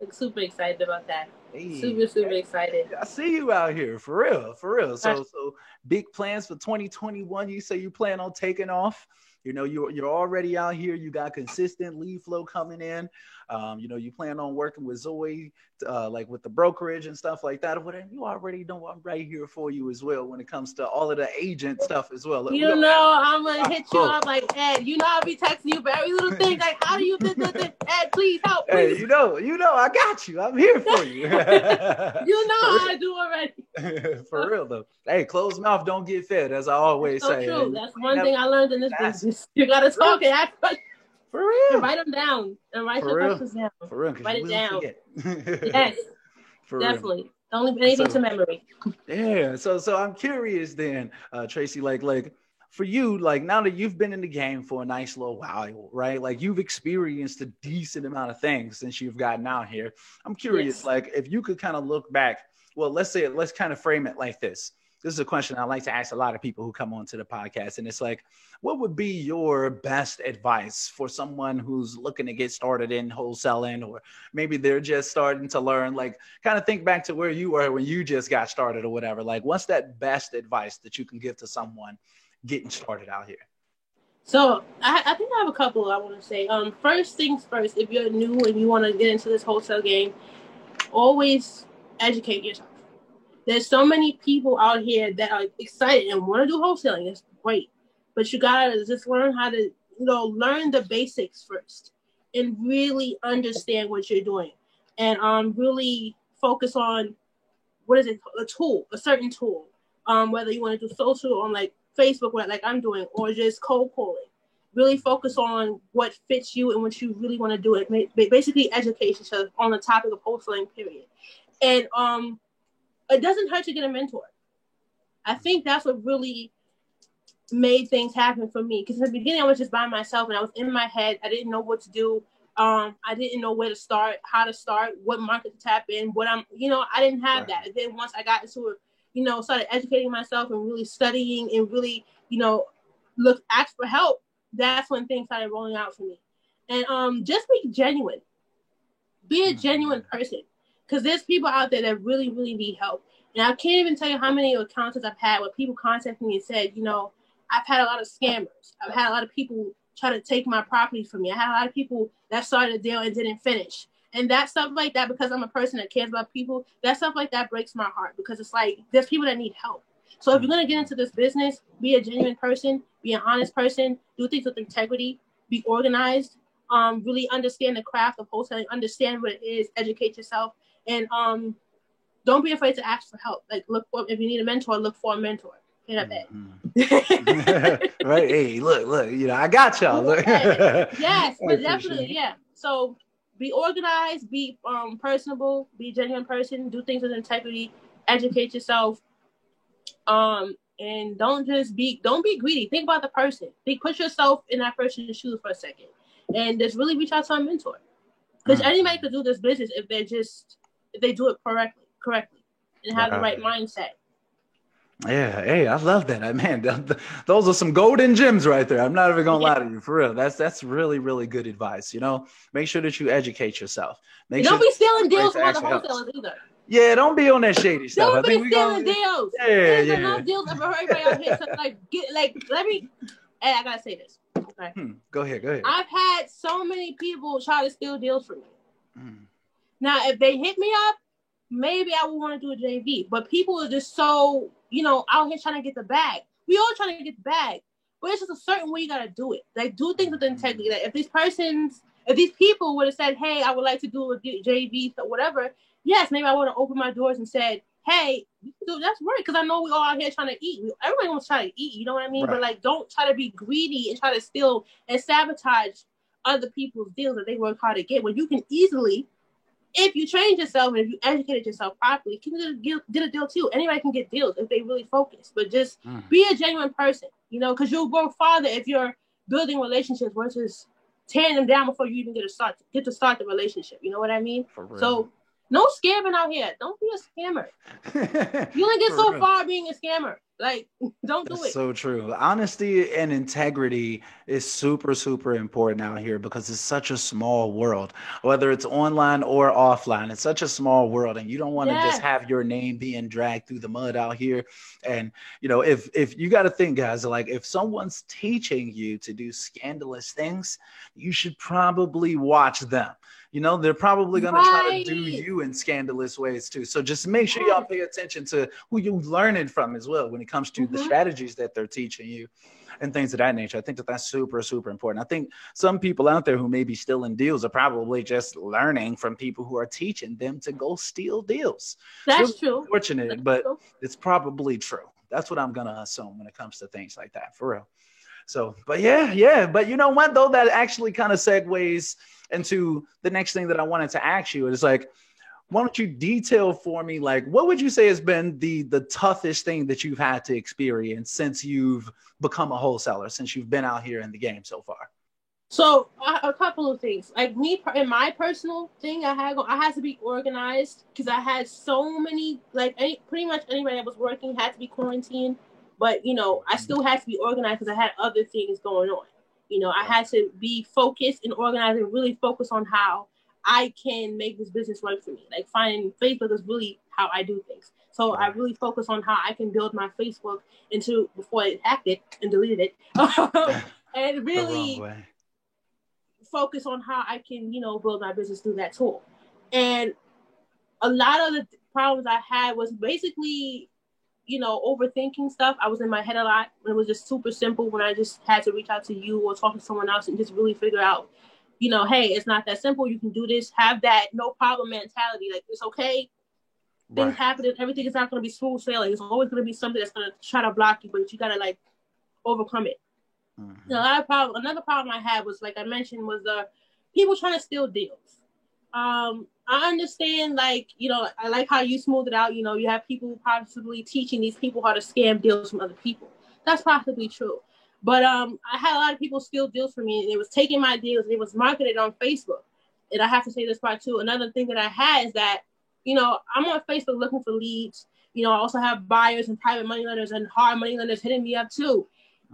I'm super excited about that. Hey, super excited. I see you out here, for real. So big plans for 2021. You say you plan on taking off. You're already out here. You got consistent lead flow coming in. You plan on working with Zoe, like with the brokerage and stuff like that. You already know I'm right here for you as well when it comes to all of the agent stuff as well. I'm gonna hit you up like, Ed. I'll be texting you for every little thing. Like, how do you do this? Ed, please help. Please. Hey, I got you. I'm here for you. How I do already. For real though. Hey, closed mouth don't get fed, as I always say. So true. That's one thing I learned in this business. You gotta talk and act right. For real. And write them down. And write your questions down. For real. Write it down. Yes. For definitely. Real. Don't leave anything to memory. Yeah. So I'm curious then, Tracy, like for you, like now that you've been in the game for a nice little while, right? Like you've experienced a decent amount of things since you've gotten out here. I'm curious, like if you could kind of look back, well, let's kind of frame it like this. this is a question I like to ask a lot of people who come onto the podcast. And it's like, what would be your best advice for someone who's looking to get started in wholesaling, or maybe they're just starting to learn, like kind of think back to where you were when you just got started or whatever. Like, what's that best advice that you can give to someone getting started out here? So I think I have a couple I want to say. First things first, if you're new and you want to get into this wholesale game, always educate yourself. There's so many people out here that are excited and want to do wholesaling. It's great. But you got to just learn how to, learn the basics first and really understand what you're doing. And really focus on, a certain tool. Whether you want to do social on like Facebook, like I'm doing, or just cold calling. Really focus on what fits you and what you really want to do. It basically educate yourself on the topic of wholesaling, period. And it doesn't hurt to get a mentor. I think that's what really made things happen for me. Because in the beginning, I was just by myself and I was in my head. I didn't know what to do. I didn't know where to start, how to start, what market to tap in, I didn't have that. And then once I got into it, started educating myself and really studying and really, ask for help, that's when things started rolling out for me. And just be genuine. Be a genuine person. Because there's people out there that really, really need help. And I can't even tell you how many encounters I've had where people contacted me and said, I've had a lot of scammers. I've had a lot of people try to take my property from me. I had a lot of people that started a deal and didn't finish. And that stuff like that, because I'm a person that cares about people, that stuff like that breaks my heart, because it's like there's people that need help. So if you're going to get into this business, be a genuine person, be an honest person, do things with integrity, be organized, really understand the craft of wholesaling, understand what it is, educate yourself. And don't be afraid to ask for help. Like, if you need a mentor, look for a mentor. Right? Hey, look, I got y'all. Look. Yes, but definitely, yeah. So be organized, be personable, be a genuine person, do things with integrity, educate yourself. And don't be greedy. Think about the person. Put yourself in that person's shoes for a second. And just really reach out to a mentor. Because anybody could do this business if they do it correctly and have the right mindset. Yeah, hey, I love that, man. Those are some golden gems right there. I'm not even gonna lie to you, for real. That's really, really good advice. Make sure that you educate yourself. Don't be stealing deals from other wholesalers either. Yeah, don't be on that shady stuff. Don't be stealing deals. Yeah. There's enough deals for everybody out here. So I gotta say this. Okay. Go ahead. I've had so many people try to steal deals from me. Now, if they hit me up, maybe I would want to do a JV. But people are just so, out here trying to get the bag. We all trying to get the bag. But it's just a certain way you got to do it. Like, do things with integrity. Like, if these people would have said, hey, I would like to do a JV or whatever, yes, maybe I would have opened my doors and said, hey, dude, that's right. Because I know we all out here trying to eat. Everybody wants to try to eat. You know what I mean? Right. But, don't try to be greedy and try to steal and sabotage other people's deals that they work hard to get, when you can easily, if you trained yourself and if you educated yourself properly, you can get a deal too. Anybody can get deals if they really focus. But just be a genuine person, because you'll grow farther if you're building relationships versus tearing them down before you even get to start the relationship. You know what I mean? So no scamming out here. Don't be a scammer. You only get so far being a scammer. Like, don't do it. So true. Honesty and integrity is super, super important out here, because it's such a small world, whether it's online or offline. It's such a small world, and you don't want to just have your name being dragged through the mud out here. And, if you got to think, guys, like, if someone's teaching you to do scandalous things, you should probably watch them. They're probably going to try to do you in scandalous ways too. So just make sure y'all pay attention to who you're learning from as well when it comes to the strategies that they're teaching you and things of that nature. I think that's super, super important. I think some people out there who may be stealing deals are probably just learning from people who are teaching them to go steal deals. That's true. Unfortunate, but it's probably true. That's what I'm going to assume when it comes to things like that, for real. So, but yeah. But you know what, though, that actually kind of segues into the next thing that I wanted to ask you. It's like, why don't you detail for me, like, what would you say has been the toughest thing that you've had to experience since you've become a wholesaler, since you've been out here in the game so far? So a couple of things, like me in my personal thing, I had to be organized because I had so many, like pretty much anybody that was working had to be quarantined, but I still had to be organized because I had other things going on. I had to be focused and organized and really focus on how I can make this business work for me. Like finding Facebook is really how I do things. So I really focus on how I can build my Facebook into before I hacked it and deleted it, and really focus on how I can, build my business through that tool. And a lot of the problems I had was basically, overthinking stuff. I was in my head a lot. It was just super simple when I just had to reach out to you or talk to someone else and just really figure out, hey, it's not that simple. You can do this. Have that no problem mentality. Like, it's okay. Things happen. Everything is not going to be smooth sailing. It's always going to be something that's going to try to block you, but you got to, overcome it. Mm-hmm. Another problem I had was, like I mentioned, was people trying to steal deals. I understand, I like how you smoothed it out. You have people possibly teaching these people how to scam deals from other people. That's possibly true. But I had a lot of people steal deals from me, and it was taking my deals, and it was marketed on Facebook. And I have to say this part too. Another thing that I had is that, I'm on Facebook looking for leads. I also have buyers and private money lenders and hard money lenders hitting me up too.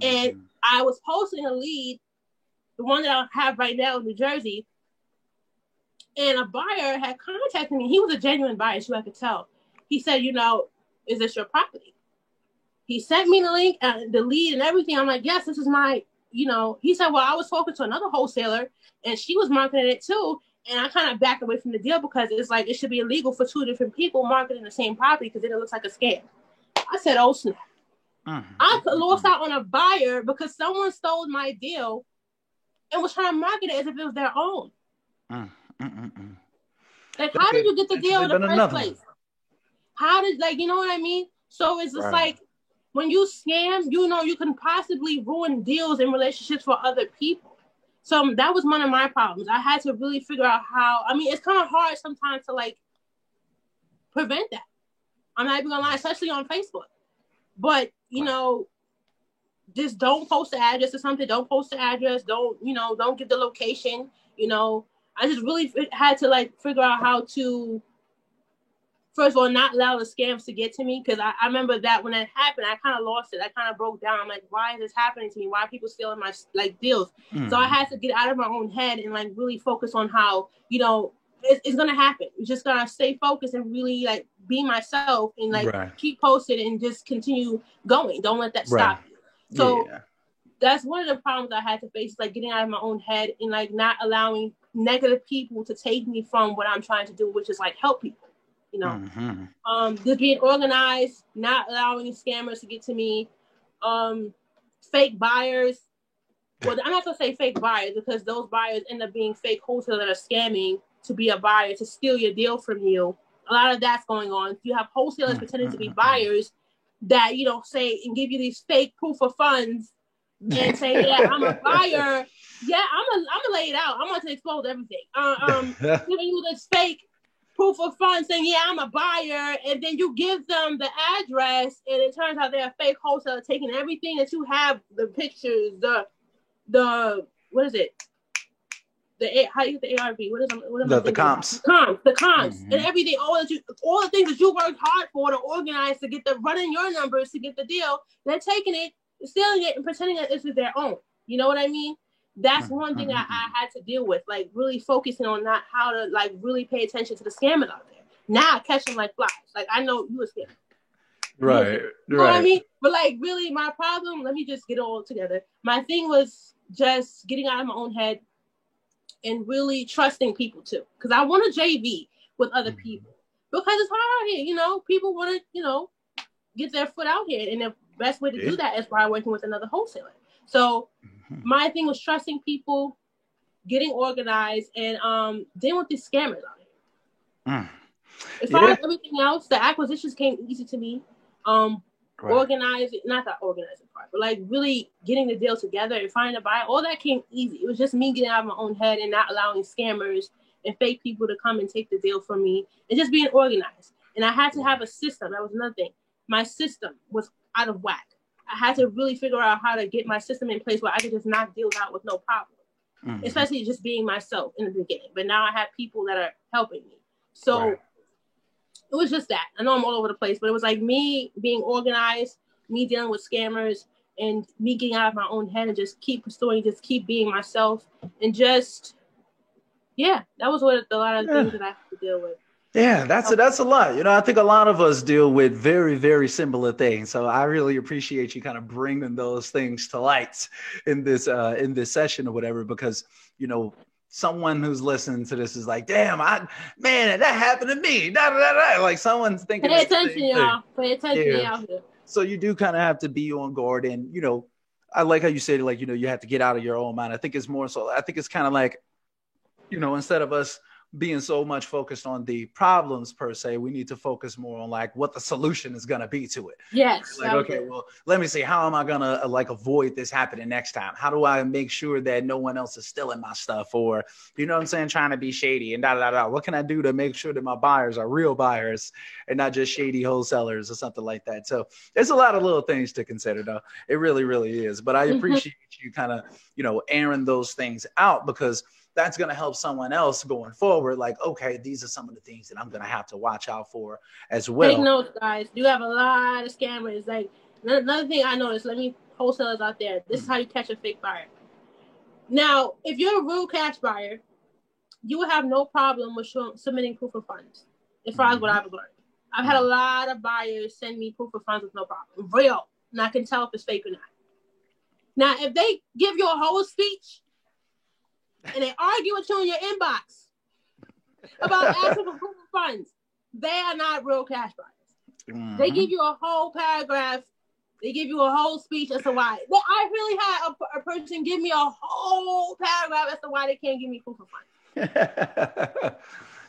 And I was posting a lead, the one that I have right now in New Jersey, and a buyer had contacted me. He was a genuine buyer, so I could tell. He said, is this your property? He sent me the link, the lead and everything. I'm like, yes, this is my, he said, well, I was talking to another wholesaler, and she was marketing it too. And I kind of backed away from the deal because it's like it should be illegal for two different people marketing the same property because then it looks like a scam. I said, oh, snap. I lost out on a buyer because someone stole my deal and was trying to market it as if it was their own. Like, how did you get the deal in the first place? How did, you know what I mean? So it's just like, when you scam, you can possibly ruin deals and relationships for other people. So that was one of my problems. I had to really figure out how, it's kind of hard sometimes to, prevent that. I'm not even gonna lie, especially on Facebook. But, just don't post the address or something. Don't post the address. Don't give the location. I just really had to, figure out how to, first of all, not allow the scams to get to me. Because I remember that when that happened, I kind of lost it. I kind of broke down. I'm like, why is this happening to me? Why are people stealing my, deals? So I had to get out of my own head and, really focus on how, it's going to happen. You're just going to stay focused and really, be myself and, keep posted and just continue going. Don't let that stop you. So that's one of the problems I had to face, getting out of my own head and, not allowing negative people to take me from what I'm trying to do, which is, help people. Just being organized, not allowing scammers to get to me, fake buyers. Well, I'm not going to say fake buyers because those buyers end up being fake wholesalers that are scamming to be a buyer, to steal your deal from you. A lot of that's going on. You have wholesalers pretending to be buyers that, say and give you these fake proof of funds and say, yeah, I'm a buyer. Yeah, I'm gonna lay it out. I'm going to expose everything. Giving you this fake proof of funds saying, yeah, I'm a buyer, and then you give them the address, and it turns out they're a fake wholesaler taking everything that you have, the pictures, the what is it? How do you get the ARV? The comps. The comps, and everything, all the things that you worked hard for to organize to get running your numbers to get the deal, they're taking it, stealing it, and pretending that this is their own. You know what I mean? That's one thing I had to deal with, really focusing on not how to really pay attention to the scammers out there. Now I catch them like flies. I know you a scammer. Right. You know what I mean? But really my problem, let me just get it all together. My thing was just getting out of my own head and really trusting people too. Because I want to JV with other people. Because it's hard out here, people want to, get their foot out here. And the best way to do that is by working with another wholesaler. So my thing was trusting people, getting organized, and dealing with these scammers out here. As far as everything else, the acquisitions came easy to me. Organizing, not the organizing part, but really getting the deal together and finding a buyer, all that came easy. It was just me getting out of my own head and not allowing scammers and fake people to come and take the deal from me, and just being organized. And I had to have a system. That was another thing. My system was out of whack. I had to really figure out how to get my system in place where I could just knock deals out with no problem. Mhm. especially just being myself in the beginning. But now I have people that are helping me. So Right. it was just that. I know I'm all over the place, but it was like me being organized, me dealing with scammers, and me getting out of my own head and just keep pursuing, just keep being myself, and just, yeah, that was what a lot of Yeah. things that I had to deal with. Yeah, that's a lot. I think a lot of us deal with very, very similar things. So I really appreciate you kind of bringing those things to light in this session or whatever, because someone who's listening to this is like, damn, man, that happened to me. Da, da, da, da. Like someone's thinking Pay the same attention, thing. y'all. Pay attention, Yeah. out here. So you do kind of have to be on guard, and I like how you said, like, you have to get out of your own mind. I think it's more so. I think it's kind of like, instead of us being so much focused on the problems per se, we need to focus more on like what the solution is going to be to it. Yes. Like, okay, well, let me see, how am I going to like avoid this happening next time? How do I make sure that no one else is stealing my stuff, or, you know what I'm saying, trying to be shady and da, da, da. What can I do to make sure that my buyers are real buyers and not just shady wholesalers or something like that? So there's a lot of little things to consider, though. It really, really is. But I appreciate you kind of, airing those things out, because that's going to help someone else going forward. Like, okay, these are some of the things that I'm going to have to watch out for as well. Take notes, guys. You have a lot of scammers. Like, another thing I noticed, wholesalers out there, this is how you catch a fake buyer. Now, if you're a real cash buyer, you will have no problem with submitting proof of funds, as far as what I've learned. I've had a lot of buyers send me proof of funds with no problem. Real. And I can tell if it's fake or not. Now, if they give you a whole speech, and they argue with you in your inbox about asking for proof of funds, they are not real cash buyers. Mm-hmm. They give you a whole paragraph. They give you a whole speech as to why. Well, I really had a person give me a whole paragraph as to why they can't give me proof of funds.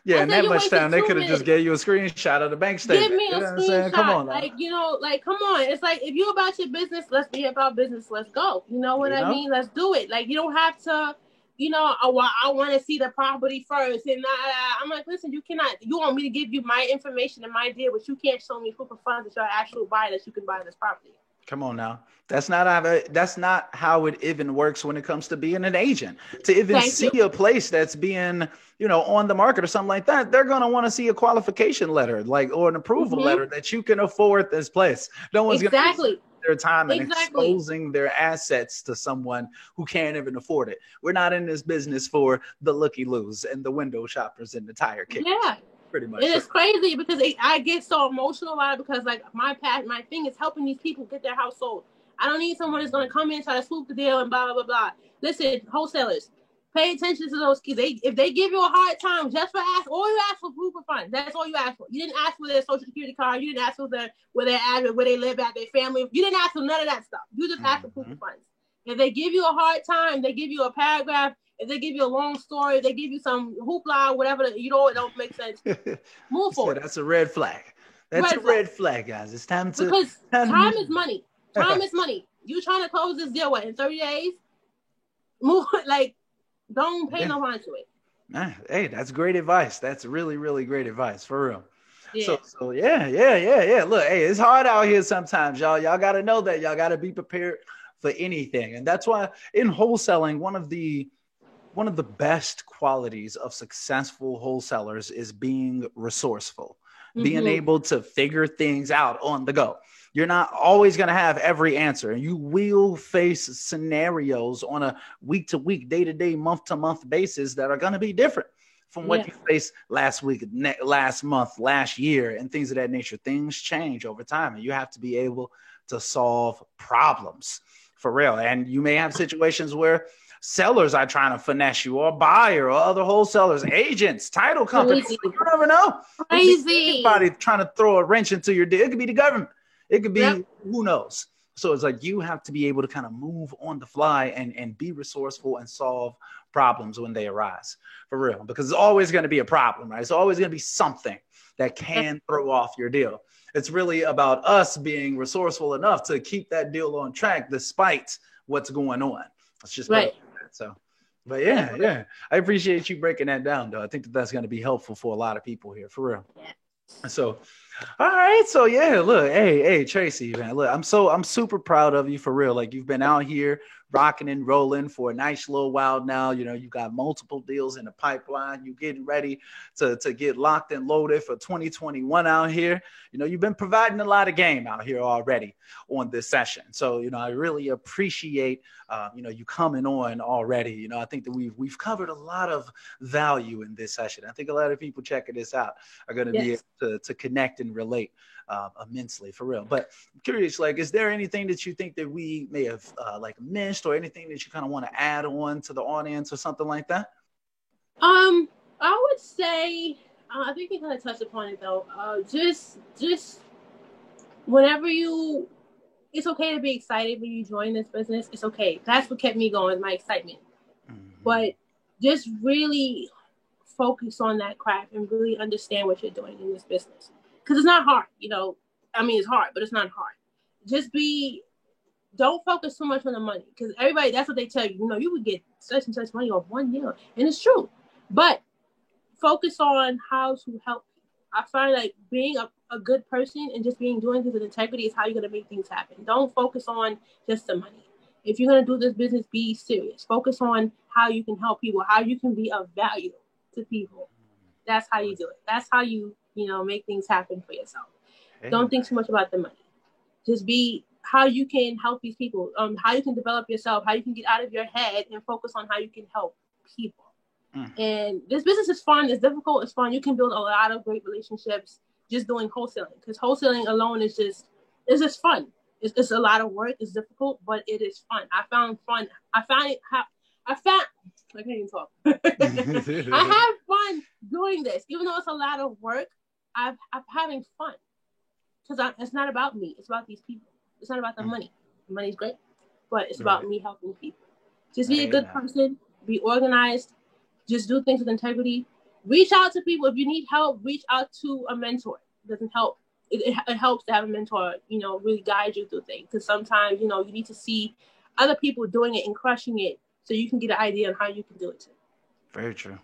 Yeah, in that much time, they could have just gave you a screenshot of the bank statement. Give me a screenshot. Come on, come on. It's like, if you're about your business, let's be about business. Let's go. You know what I mean? Let's do it. Like, you don't have to... I want to see the property first. And I'm like, listen, you want me to give you my information and my deal, but you can't show me proof of funds that you're an actual buyer that you can buy this property. Come on now. That's not how it even works when it comes to being an agent. To even see a place that's being, on the market or something like that, they're going to want to see a qualification letter, or an approval letter that you can afford this place. No one's going to their time and exposing their assets to someone who can't even afford it. We're not in this business for the looky-loos and the window shoppers and the tire kickers. Yeah, pretty much. And it's crazy because I get so emotional about it, because like my thing is helping these people get their house sold. I don't need someone that's going to come in and try to swoop the deal and blah, blah, blah, blah. Listen, wholesalers, pay attention to those kids. If they give you a hard time just for all you ask for proof of funds. That's all you ask for. You didn't ask for their social security card. You didn't ask for where their address, where they live at, their family. You didn't ask for none of that stuff. You just asked for proof of funds. If they give you a hard time, they give you a paragraph. If they give you a long story, they give you some hoopla, whatever, it don't make sense. Move forward. That's a red flag. That's a red flag, guys. It's time to... Because time is money. Time is money. You trying to close this deal, in 30 days? Move, don't pay no mind to it. Hey, that's great advice. That's really, really great advice, for real. Yeah. So yeah. Look, hey, it's hard out here sometimes, y'all. Y'all got to know that. Y'all got to be prepared for anything. And that's why in wholesaling, one of the best qualities of successful wholesalers is being resourceful, being able to figure things out on the go. You're not always going to have every answer, and you will face scenarios on a week-to-week, day-to-day, month-to-month basis that are going to be different from what you faced last week, last month, last year, and things of that nature. Things change over time, and you have to be able to solve problems for real. And you may have situations where sellers are trying to finesse you, or buyer, or other wholesalers, agents, title companies. You never know. Crazy. Anybody trying to throw a wrench into your deal. It could be the government. It could be who knows. So it's like you have to be able to kind of move on the fly and be resourceful and solve problems when they arise, for real. Because it's always going to be a problem, right? It's always going to be something that can throw off your deal. It's really about us being resourceful enough to keep that deal on track despite what's going on. It's just right. So, but yeah. I appreciate you breaking that down, though. I think that's going to be helpful for a lot of people here, for real. So All right, so yeah, look, hey, Tracy, man, look, I'm super proud of you for real. Like you've been out here rocking and rolling for a nice little while now. You know, you got multiple deals in the pipeline. You getting ready to get locked and loaded for 2021 out here. You know, you've been providing a lot of game out here already on this session. So, you know, I really appreciate you coming on already. You know, I think that we've covered a lot of value in this session. I think a lot of people checking this out are going to be able to connect and relate immensely for real. But I'm curious, like, is there anything that you think that we may have like missed, or anything that you kind of want to add on to the audience or something like that? I would say, I think you kind of touched upon it though. Just whenever it's okay to be excited when you join this business. It's okay. That's what kept me going, my excitement. Mm-hmm. But just really focus on that craft and really understand what you're doing in this business. Because it's not hard, you know. I mean, it's hard, but it's not hard. Don't focus too much on the money. Because everybody, that's what they tell you. You know, you would get such and such money off one deal. And it's true. But focus on how to help. I find like being a good person and just doing things with integrity is how you're going to make things happen. Don't focus on just the money. If you're going to do this business, be serious. Focus on how you can help people, how you can be of value to people. That's how you do it. That's how you make things happen for yourself. Hey. Don't think too much about the money. Just be how you can help these people, how you can develop yourself, how you can get out of your head and focus on how you can help people. And this business is fun. It's difficult. It's fun. You can build a lot of great relationships just doing wholesaling, because wholesaling alone is just fun. It's a lot of work. It's difficult, but it is fun. I found fun. I can't even talk. I have fun doing this, even though it's a lot of work. I'm having fun because it's not about me. It's about these people. It's not about the money. The money's great, but it's about me helping people. Just be a good person. Be organized. Just do things with integrity. Reach out to people. If you need help, reach out to a mentor. It doesn't help. It helps to have a mentor, really guide you through things. Because sometimes, you need to see other people doing it and crushing it so you can get an idea on how you can do it too. Very true.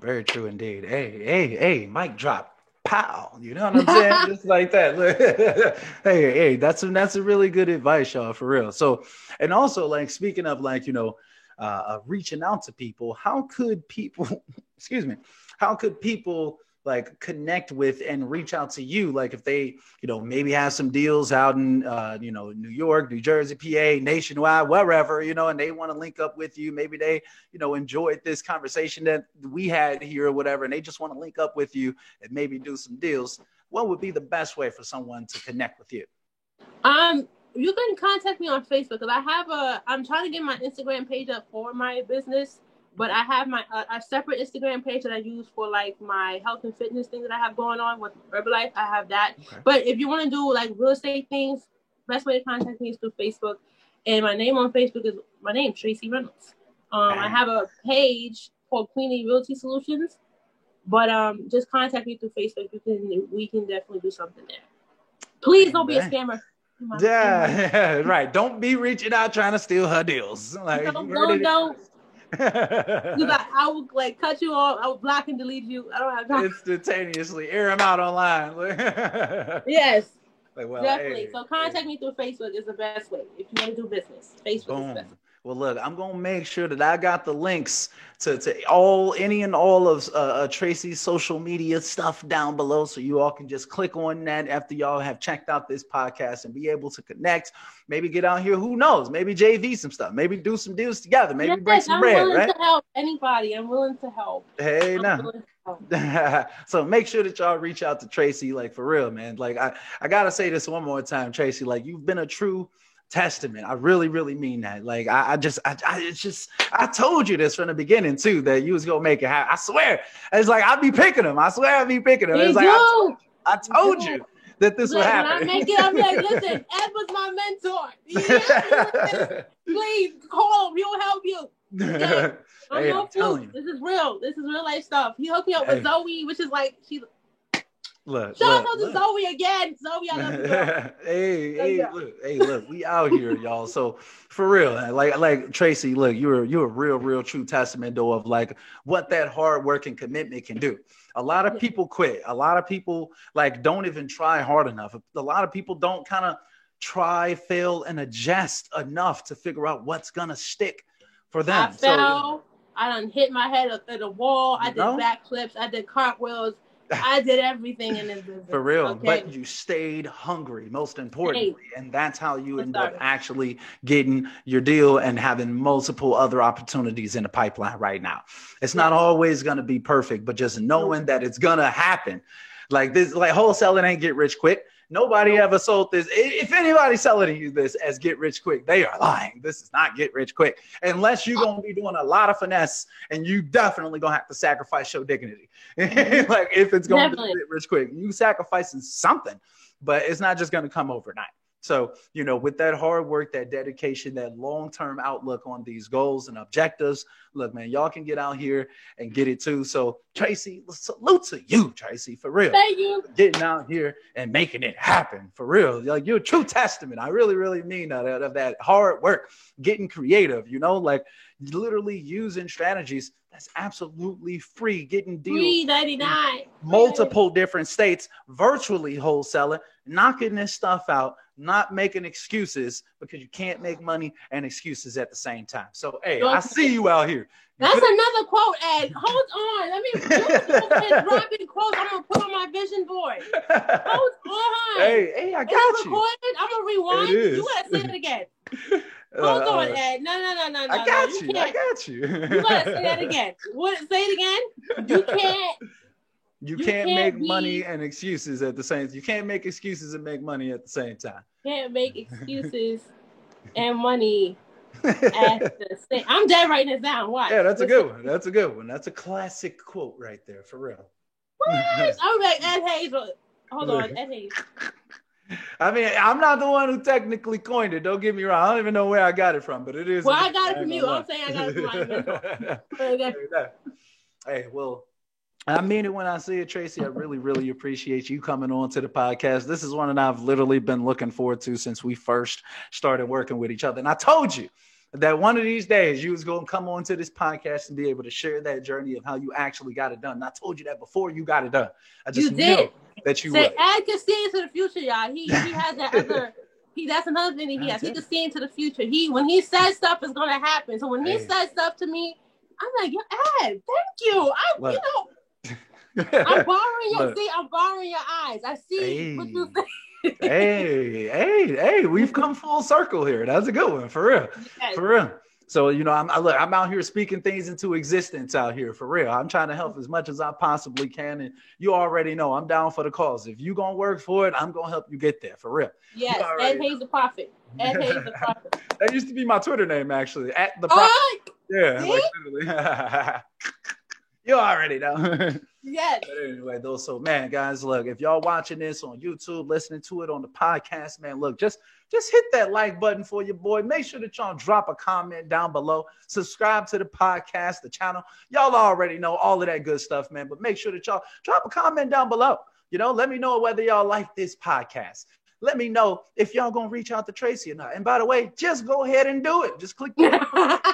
Very true indeed. Hey, mic drop. Pow. You know what I'm saying? Just like that. hey, that's a really good advice, y'all, for real. So, and also, like, speaking of, like, reaching out to people, how could people like connect with and reach out to you? Like if they, maybe have some deals out in, New York, New Jersey, PA, nationwide, wherever, and they want to link up with you. Maybe they, enjoyed this conversation that we had here or whatever, and they just want to link up with you and maybe do some deals. What would be the best way for someone to connect with you? You can contact me on Facebook, because I'm trying to get my Instagram page up for my business, but I have a separate Instagram page that I use for like my health and fitness thing that I have going on with Herbalife. I have that. Okay. But if you want to do like real estate things, best way to contact me is through Facebook. And my name on Facebook is my name, Tracy Reynolds. I have a page called Queenie Realty Solutions, but just contact me through Facebook. We can definitely do something there. Please don't be a scammer. Yeah, right. Don't be reaching out trying to steal her deals. Like, don't. I will like cut you off. I will block and delete you. I don't have time. Instantaneously air them out online. Yes, definitely. Hey, so contact me through Facebook is the best way if you want to do business. Facebook is the best. Well, look, I'm going to make sure that I got the links to any and all of Tracy's social media stuff down below, so you all can just click on that after y'all have checked out this podcast and be able to connect. Maybe get out here. Who knows? Maybe JV some stuff. Maybe do some deals together. Maybe break some bread, right? I'm willing to help anybody. I'm willing to help. Hey, now. So make sure that y'all reach out to Tracy, like, for real, man. Like, I got to say this one more time, Tracy. Like, you've been a true testament. I really, really mean that. Like, I told you this from the beginning too, that you was gonna make it happen. I swear. It's like I'd be picking them. I swear I'd be picking them. It's like I told you that this would happen. When I make it, I'm like, listen, Ed was my mentor. Yeah, please call him. He'll help you. Okay. I'm telling you. This is real. This is real life stuff. He hooked me up with Zoe, which is like Look, Shout look, out to look. Zoe again. Zoe, I love you, girl. Hey, look, we out here, y'all. So for real, like Tracy, look, you're a real true testament though of like what that hard work and commitment can do. A lot of people quit. A lot of people like don't even try hard enough. A lot of people don't kind of try, fail, and adjust enough to figure out what's gonna stick for them. I fell. I done hit my head at a wall. I did know? backflips. I did cartwheels. I did everything in this business. For real, okay? But you stayed hungry, most importantly, and that's how you end up actually getting your deal and having multiple other opportunities in the pipeline right now. It's not always going to be perfect, but just knowing that it's going to happen. Like this, like wholesaling ain't get rich quick. Nobody ever sold this. If anybody's selling you this as get rich quick, they are lying. This is not get rich quick. Unless you're going to be doing a lot of finesse and you definitely going to have to sacrifice your dignity. Like if it's going to be get rich quick, you sacrificing something, but it's not just going to come overnight. So, you know, with that hard work, that dedication, that long-term outlook on these goals and objectives, look, man, y'all can get out here and get it too. So, Tracy, salute to you, Tracy, for real. Thank you. Getting out here and making it happen, for real. Like, you're a true testament. I really mean that, of that hard work, getting creative, you know, like literally using strategies that's absolutely free, getting deals $3.99, multiple different states, virtually wholesaling, knocking this stuff out, not making excuses because you can't make money and excuses at the same time. So, hey, I see you out here. That's another quote, Ed. Hold on. Let me dropping quotes. I'm gonna put on my vision board. Hold on. Hey, I got you. Recorded? I'm gonna rewind. You gotta say it again. Hold on, Ed. No. I got you. You gotta say that again. What? Say it again. You can't. You can't make money and excuses at the same time. You can't make excuses and make money at the same time. Can't make excuses and money at the same. I'm dead writing this down. Watch. Yeah, that's a good one. That's a good one. That's a classic quote right there, for real. What? I'm like Ed Hayes. Hold on, Ed Hayes. I mean, I'm not the one who technically coined it. Don't get me wrong. I don't even know where I got it from, but it is. Well, I got it from you. I'm saying I got it from my mentor. Hey, well, I mean it when I say it, Tracy. I really appreciate you coming on to the podcast. This is one that I've literally been looking forward to since we first started working with each other. And I told you that one of these days you was going to come on to this podcast and be able to share that journey of how you actually got it done. And I told you that before you got it done. I just knew that you would. Ed can see into the future, y'all. He has that other. That's another thing that he has. He can see into the future. When he says stuff is going to happen. So when he says stuff to me, I'm like, yo, Ed, thank you. I'm borrowing your I'm borrowing your eyes. I see what you say. hey, we've come full circle here. That's a good one, for real. Yes. For real. So, you know, I'm out here speaking things into existence out here, for real. I'm trying to help as much as I possibly can. And you already know I'm down for the cause. If you going to work for it, I'm going to help you get there, for real. Yes, Ed Hayes the Prophet. Ed Hayes the Prophet. That used to be my Twitter name, actually. At the Prophet. Yeah, like literally. You already know. Yes. But anyway, though, so man, guys, look, if y'all watching this on YouTube, listening to it on the podcast, man, look, just hit that like button for your boy. Make sure that y'all drop a comment down below. Subscribe to the podcast, the channel. Y'all already know all of that good stuff, man. But make sure that y'all drop a comment down below. You know, let me know whether y'all like this podcast. Let me know if y'all gonna reach out to Tracy or not. And by the way, just go ahead and do it. Just click the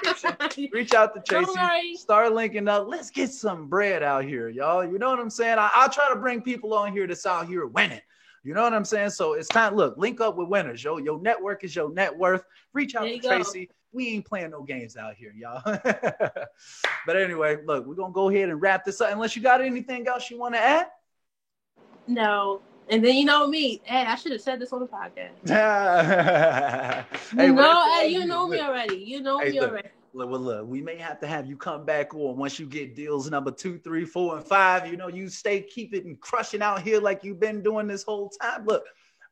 description, reach out to Tracy, start linking up. Let's get some bread out here, y'all. You know what I'm saying? I'll try to bring people on here that's out here winning. You know what I'm saying? So it's time. Look, link up with winners, yo. Your network is your net worth. Reach out to Tracy. We ain't playing no games out here, y'all. But anyway, look, we're gonna go ahead and wrap this up. Unless you got anything else you want to add? No. And then you know me, Ed, I should have said this on the podcast. Hey, Ed, you know me already. You know me already. Look, we may have to have you come back on once you get deals number 2, 3, 4, and 5. You know, you keep it and crushing out here like you've been doing this whole time. Look,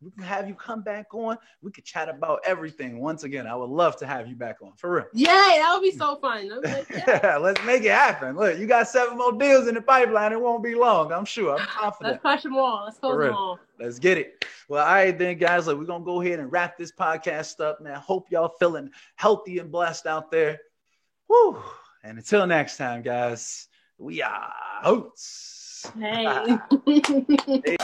we can have you come back on. We could chat about everything. Once again, I would love to have you back on, for real. Yeah, that would be so fun. Yeah, let's make it happen. Look, you got 7 more deals in the pipeline. It won't be long, I'm sure. I'm confident. Let's crush them all. Let's close them all. Let's get it. Well, all right then, guys. Look, we're going to go ahead and wrap this podcast up, man. Hope y'all feeling healthy and blessed out there. Woo. And until next time, guys, we are Hoots. Hey.